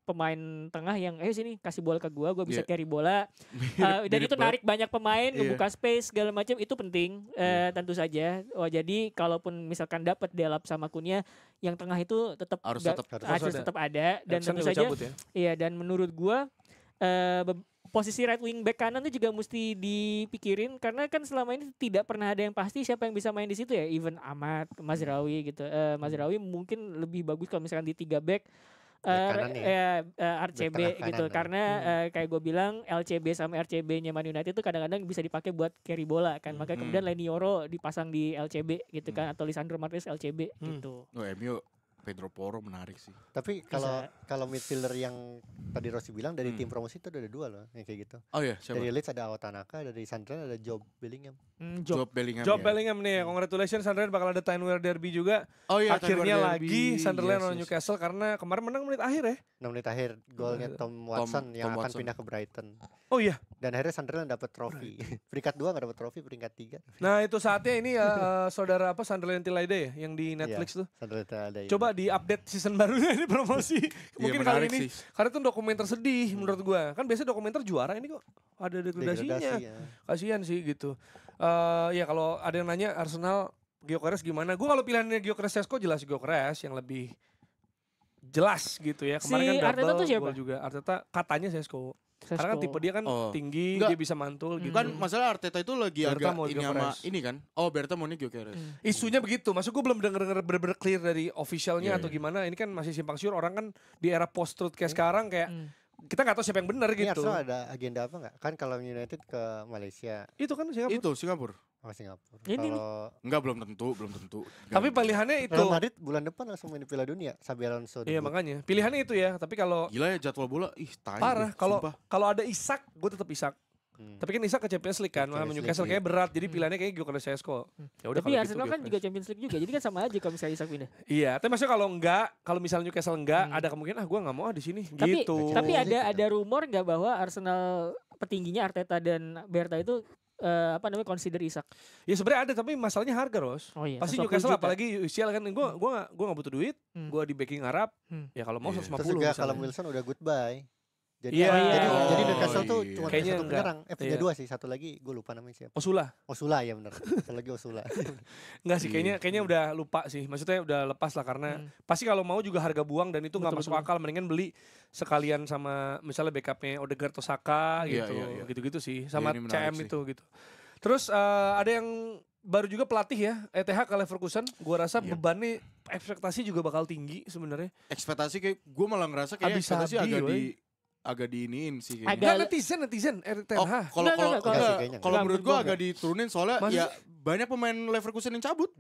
pemain tengah yang sini kasih bola ke gua bisa carry bola. Dan Mirip itu banget. narik banyak pemain, Iya. ngebuka space segala macam itu penting tentu saja. Jadi kalaupun misalkan dapat Delap sama Kunya yang tengah itu tetap Harus harus tetap ada dan Erikson tentu juga saja cabut ya. iya dan menurut gua posisi right wing back kanan itu juga mesti dipikirin karena kan selama ini tidak pernah ada yang pasti siapa yang bisa main di situ ya, even Ahmad, Mazraoui gitu. Mazraoui mungkin lebih bagus kalau misalkan di 3 back kanan RCB Back tengah gitu kanan, karena kayak gue bilang LCB sama RCB-nya Man United itu kadang-kadang bisa dipakai buat carry bola kan, makanya kemudian Lenioro dipasang di LCB gitu kan atau Lisandro Martinez LCB gitu. MU Pedro Porro menarik sih. Tapi kalau midfielder yang tadi Rossi bilang dari tim promosi itu ada 2 loh yang kayak gitu. Oh iya, siapa? Dari Leeds ada Aotanaka, dari Sunderland ada Job Bellingham. Job Bellingham. Job ya. Bellingham nih, congratulations Sunderland bakal ada Tyne-Wear Derby juga. Oh iya, Akhirnya Tyne-Wear lagi Derby. Sunderland Yes, lawan yes. Newcastle karena kemarin menang menit akhir ya. 6 menit akhir golnya Tom Watson yang Tom akan Watson. pindah ke Brighton. Oh iya. Dan akhirnya Sunderland dapat trofi. Peringkat 2 enggak dapat trofi, peringkat 3. Nah itu saatnya ini ya saudara apa Sunderland Till I Die ya yang di Netflix tuh. Sunderland ada. Coba di update season barunya ini promosi. Mungkin kali menarik ini sih. karena itu dokumenter sedih menurut gua. Kan biasanya dokumenter juara ini kok ada degradasinya. ya. Kasihan sih gitu. Ya kalau ada yang nanya Arsenal Gyökeres gimana? Gua kalau pilihannya Gyökeres Sesko jelas Gyökeres yang lebih jelas gitu ya. Kemarin Si kan Arteta double tuh siapa? gol juga. Arteta katanya Sesko. Karena kan tipe dia kan Oh. tinggi, Enggak. dia bisa mantul gitu. Kan masalah Arteta itu lagi Berta agak mau ini sama Gyökeres. ini kan. Oh, Berta mau nih Gyökeres. Isunya begitu. Maksud gue belum denger bener-bener clear dari officialnya Iya, atau iya. gimana. Ini kan masih simpang siur. Orang kan di era post truth kayak sekarang kayak kita nggak tahu siapa yang benar Ini gitu. Arsenal ada agenda apa enggak? Kan kalau United ke Malaysia, Itu kan Singapura. Itu Singapura. Singapura. Ini nih. Kalau Enggak, belum tentu. Tapi pilihannya itu. Real Madrid bulan depan langsung main di Piala Dunia, Xabi Alonso. Iya debut. makanya. Pilihannya itu ya. Tapi kalau Gila ya jadwal bola, tai. parah. Sumpah. Kalau ada Isak, gue tetap Isak. Tapi kan Isak ke Champions League kan, sama Champions Newcastle League, kayak berat. Jadi pilihannya kayak Gyökeres Sesko. Ya udah Tapi kalau Arsenal gitu kan juga Gyökeres. Champions League juga. Jadi kan sama aja kalau misalnya Isak pindah. Iya, tapi maksudnya kalau misalnya Newcastle enggak, ada kemungkinan gue nggak mau di sini Tapi gitu. tapi Champions League ada rumor nggak bahwa Arsenal petingginya Arteta dan Berta itu consider Isak. Ya sebenarnya ada tapi masalahnya harga Ros. Oh iya. Pasti 120 Newcastle juta. apalagi UCL kan gua nggak butuh duit, gua di backing Arab. Ya kalau mau Iya. 150 Terus juga kalau misalnya. Wilson udah goodbye. Jadi Iya. jadi Oh, Newcastle tuh iya. cuma punya Kayaknya satu enggak. penyerang. Punya Iya. 2 sih, satu lagi gue lupa namanya siapa. Osula. Osula ya benar. Satu lagi Osula. Enggak sih kayaknya udah lupa sih. Maksudnya udah lepas lah karena pasti kalau mau juga harga buang dan itu nggak Betul, masuk akal, mendingan beli sekalian sama misalnya backupnya Odegaard atau Saka Iya, gitu. iya, iya. Gitu-gitu sih sama ini menarik CM sih. itu gitu. Terus ada yang baru juga pelatih ya, ETH ke Leverkusen. Gua rasa Iya. bebannya ekspektasi juga bakal tinggi sebenarnya. Ekspektasi kayak gue malah ngerasa kayak Abi-sabi, ekspektasi agak woy. di agak diiniin sih Agak- kayaknya. Enggak, netizen Erik Ten Oh, Hag. kalau Enggak, enggak, kayaknya kalau enggak. menurut Enggak, gua agak diturunin soalnya Maksudnya- ya banyak pemain Leverkusen yang cabut.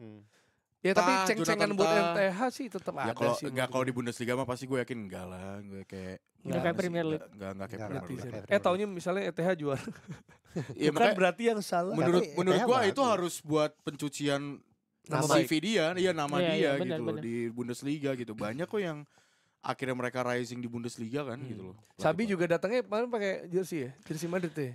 Ya tapi Tah, ceng-cengan Jonathan buat Tah. NTH sih tetap Ya ada kalau sih. enggak kalau di menurut Bundesliga mah pasti gue yakin enggak lah. Gue kayak Nggak kayak Premier League. Enggak kayak Nggak, Premier nggak. League. gue. Kayak Netizen. Taunya misalnya ETH juara. Iya Bukan makanya berarti yang salah. menurut Tapi menurut ETH gua bagus. itu harus buat pencucian Nama CV dia, iya nama Iya, dia iya, gitu benar, loh benar. di Bundesliga gitu. Banyak kok yang akhirnya mereka rising di Bundesliga kan gitu loh. Sabi juga datangnya kemarin pakai jersey ya, jersey Madrid ya.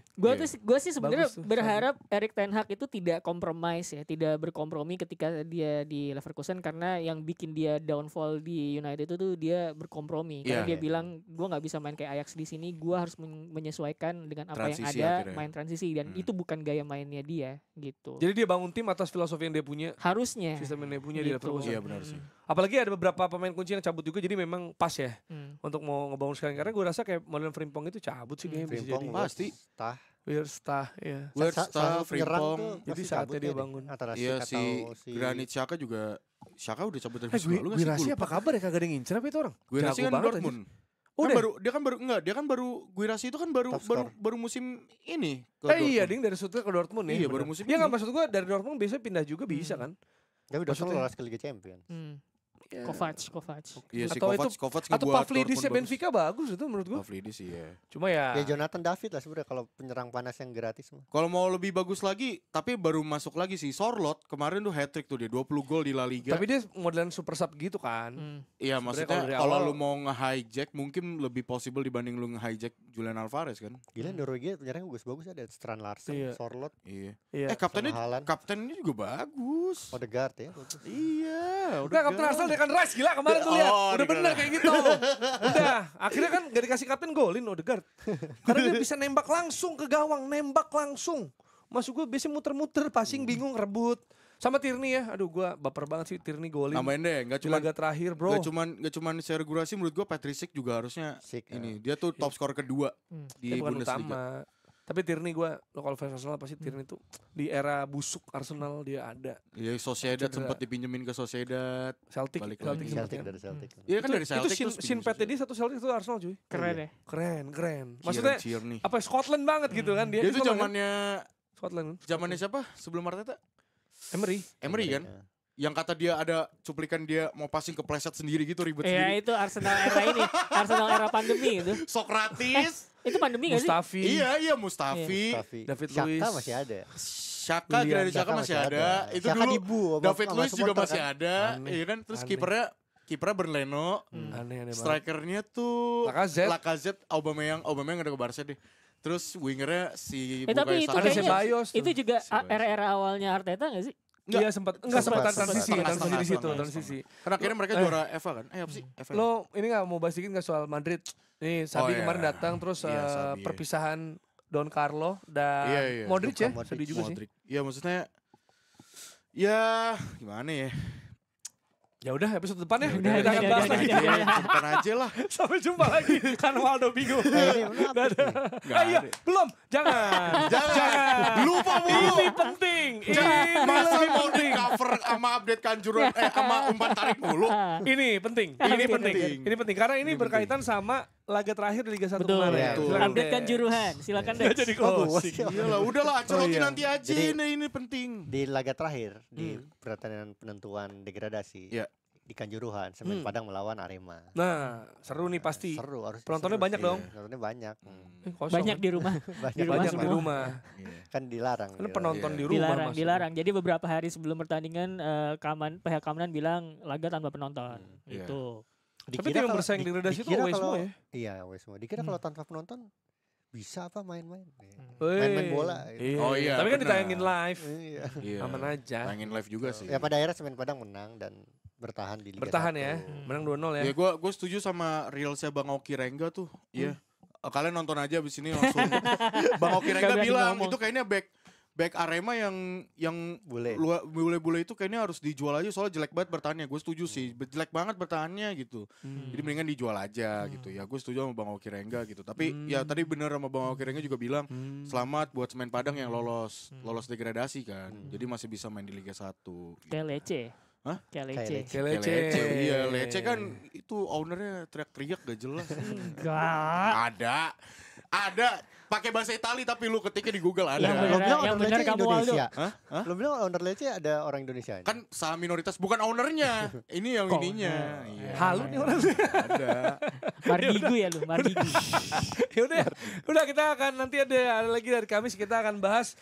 Gue sih sebenarnya Bagus tuh, berharap Erik Ten Hag itu tidak compromise ya, tidak berkompromi ketika dia di Leverkusen, karena yang bikin dia downfall di United itu tuh dia berkompromi. Karena Iya. dia bilang gue nggak bisa main kayak Ajax di sini, gue harus menyesuaikan dengan apa yang Transisi ada, akhirnya. main transisi, dan itu bukan gaya mainnya dia gitu. Jadi dia bangun tim atas filosofi yang dia punya, Harusnya. sistem yang dia punya di Gitu. Leverkusen. Iya benar sih. Apalagi ada beberapa pemain kunci yang cabut juga, jadi memang pas ya untuk mau ngebangun sekarang. Karena gue rasa kayak modern Frimpong itu cabut sih kayaknya bisa jadi. Frimpong Pasti. Tah. Wirtz-Tah, ya. Wirtz-Tah, Frimpong. Jadi pasti saatnya cabut dia ya deh. bangun. Antara Iya Sik si atau Granit Xhaka juga. Xhaka udah cabut dari Eh, musim lalu nggak sih? Guirassy Gua apa lupa. kabar ya, kagak ada yang ngincer apa itu orang? Guirassy Jago kan banget Dortmund. Udah? Kan baru dia kan baru Guirassy itu kan baru Top baru score. baru musim ini ke Iya, Dortmund. ding dari Stuttgart ke Dortmund ya. Iya, baru bener. musim Ya nggak ini. maksud gue dari Dortmund biasanya pindah juga bisa kan? Tapi udah Maksudnya- lolos ke Liga Champions. Ya. Kovac. Iya si Atau Kovac Atau ngebuat Pavlidis ya Dortmund Benfica bagus itu menurut gue. bagus. Pavlidis iya. Cuma ya. Ya Jonathan David lah sebenarnya kalau penyerang panas yang gratis mah. Kalau mau lebih bagus lagi, tapi baru masuk lagi sih Sorloth kemarin tuh hat-trick tuh dia 20 gol di La Liga. Tapi dia modelan super sub gitu kan. Iya Sebenarnya maksudnya kalau dari kalau awal- lu mau nge-hijack mungkin lebih possible dibanding lu nge-hijack Julian Alvarez kan. Gila Norwegia penyerang bagus-bagus ada Strand Larsen, Iya. Sorloth, Iya. Iya. Kaptennya sama Haaland. kaptennya juga bagus. Odegaard ya bagus. Iya, Udah kapten Arsenal Declan Rice gila kemarin tuh lihat. Oh, Udah Declan bener kayak gitu. Udah, akhirnya kan gak dikasih kapten golin Odegaard. Karena dia bisa nembak langsung ke gawang, nembak langsung. Maksud gue biasanya muter-muter, passing bingung rebut. Sama Tierney ya, aduh gue baper banget sih Tierney golin. Nambahin deh, nggak Di cuma laga terakhir bro. nggak cuman Sergio Gurasi, menurut gua Patrick Schick juga harusnya Sik, ini. Dia tuh top skor kedua di Dia bukan Bundesliga. utama. Tapi Tierney gue, lo kalau fans Arsenal pasti Tierney tuh di era busuk Arsenal dia ada. Iya, Sociedad Cedera. sempat dipinjemin ke Sociedad. Celtic, Balik Celtic, lagi. sempat Celtic kan. dari Celtic. Iya kan dari Celtic Itu terus Shin pinjem Pete Sociedad. dia satu Celtic itu Arsenal cuy. Keren ya. Keren. Maksudnya Tierney. apa Scotland banget gitu kan dia. Dia itu Scotland kan? zamannya Scotland. zamannya siapa? Sebelum Arteta? Emery. Emery kan? Yang kata dia ada cuplikan dia mau passing ke pleset sendiri gitu ribet Iya sendiri. itu Arsenal era ini, Arsenal era pandemi itu. Sokratis. Itu pandemi gak sih? Mustafi. Iya Mustafi. Mustafi. David Xhaka Luiz. masih ada. Xhaka, William. Granit Xhaka masih ada. Itu Xhaka dulu dibu sama- David sama Luiz juga supporter masih kan. ada. Aneh. Iya kan? Terus Aneh. kipernya Bernleno. Aneh banget. Strikernya tuh Lacazette. Aubameyang ada ke Barca deh. Terus wingernya si Tapi itu Ada kayaknya Ceballos tuh. itu juga Ceballos. era-era awalnya Arteta gak sih? Iya sempat enggak sempat Sempat, transisi setengah, di situ setengah. transisi. Karena akhirnya mereka juara FA kan? Apa sih? FA. Lo ini nggak mau bahas dikit nggak soal Madrid? Nih Sabi iya. kemarin datang terus Iya, Sabi, iya. perpisahan Don Carlo dan Iya. Modric ya, Modric. sedih juga sih. Modric. Ya maksudnya ya gimana ya? Ya udah episode depan ya. Udah, Kita akan bahas lagi. Bukan aja lah. Sampai jumpa lagi kan Waldo bingung. Ini apa nih? Nggak Iya, ada. belum. Jangan. Lupa mulu. Ini penting. Ini Masa lebih mau di penting. cover sama update kanjuran sama umpan tarik mulu. Ini penting. Ini penting. Ini penting karena ini berkaitan sama laga terakhir di Liga 1 Betul. kemarin. Iya, betul. Silakan Update kan Dex. juruhan, silakan Nggak Dex. jadi Oh, closing. Iyalah, udahlah Ancelotti iya. nanti aja Jadi- ini penting. Di laga terakhir di pertandingan penentuan degradasi. Iya. Di Kanjuruhan, Semen Padang melawan Arema. Nah, seru nih pasti. Seru harus. Penontonnya banyak dong. Penontonnya banyak. Kosong Banyak kan? di rumah. Banyak, Di rumah Banyak semua. di rumah. Kan dilarang. Karena dilarang. penonton Iya. di rumah Dilarang, maksudnya. dilarang. Jadi beberapa hari sebelum pertandingan pihak keamanan bilang laga tanpa penonton. Iya. Itu. Tapi Dikira tim yang kalau- bersaing di- degradasi itu dikira away kalau- semua ya. Iya, away semua. Dikira kalau tanpa penonton bisa apa main-main. Weh. Main-main bola. Gitu. Oh iya, Tapi kan benar. ditayangin live. Iya. Iya. Aman aja. Mainin live juga sih. Ya pada akhirnya Semen Padang menang dan bertahan di Liga Bertahan 1. ya. Menang 2-0 ya. Ya gue setuju sama Reelsnya Bang Oki Rengga tuh. Iya. Kalian nonton aja abis ini langsung. Bang Oki Rengga berani bilang ngomong. itu kayaknya back Arema yang Bule. bule-bule itu kayaknya harus dijual aja soalnya jelek banget bertahannya. Gue setuju sih, jelek banget bertahannya gitu. Jadi mendingan dijual aja gitu ya. Gue setuju sama Bang Oki Rengga gitu. Tapi ya tadi bener sama Bang Oki Rengga juga bilang selamat buat Semen Padang yang lolos degradasi kan. Jadi masih bisa main di Liga 1. Gitu. Kayak Lece. Kayak Lecce. Kayak Lecce. Iya, Lecce kan itu ownernya teriak-teriak gak jelas. Enggak. Ada pakai bahasa Itali tapi lu ketiknya di Google ada. Yang Lo bener, bilang yang owner bener Lecce kamu, Indonesia. Hah? Lo bilang owner Lecce ada orang Indonesia. Kan saham minoritas bukan ownernya. Ini yang Kok ininya. Iya. Halu nih orang. Ada. Mardigu ya lu, Mardigu. Udah kita akan nanti ada lagi dari Kamis kita akan bahas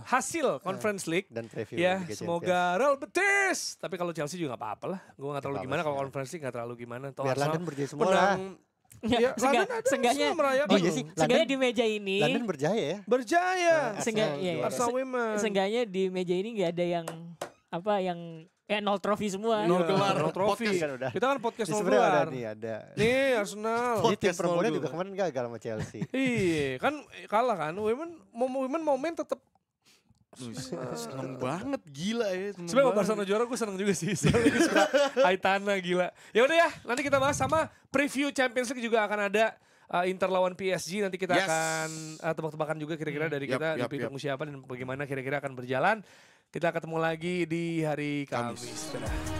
hasil Conference League. Dan preview Ya, Liga semoga Real Betis. Tapi kalau Chelsea juga gak apa-apa lah. Gue gak terlalu Gak gimana apa-apa kalau sih. Conference League gak terlalu gimana. Toh Biar Arsenal London berjaya semua lah. menang. Ya, London ada Seenggaknya Arsenal merayakan. Oh iya sih, Seenggaknya di meja ini, London berjaya ya. Berjaya. Arsenal iya, juara. Arsenal Women. seenggaknya di meja ini nggak ada yang nol trofi semua. Nol gelar, nol trofi. Podcast kan udah. Kita kan podcast Ini nol sebenarnya gelar. ada. Nih Arsenal. Ini tim Podcast perempuannya nol juga gelar. kemarin gagal sama Chelsea. Iya, kan kalah kan. Women mau main tetap. Seneng banget, gila ya. seneng Sebenarnya banget. Barcelona juara gue seneng juga sih. Soalnya suka Aitana gila. Ya udah ya, nanti kita bahas sama preview Champions League juga akan ada Inter lawan PSG. Nanti kita Yes. akan tebak-tebakan juga kira-kira dari Yap, kita yap, dipilih siapa dan bagaimana kira-kira akan berjalan. Kita ketemu lagi di hari Kamis. Dadah.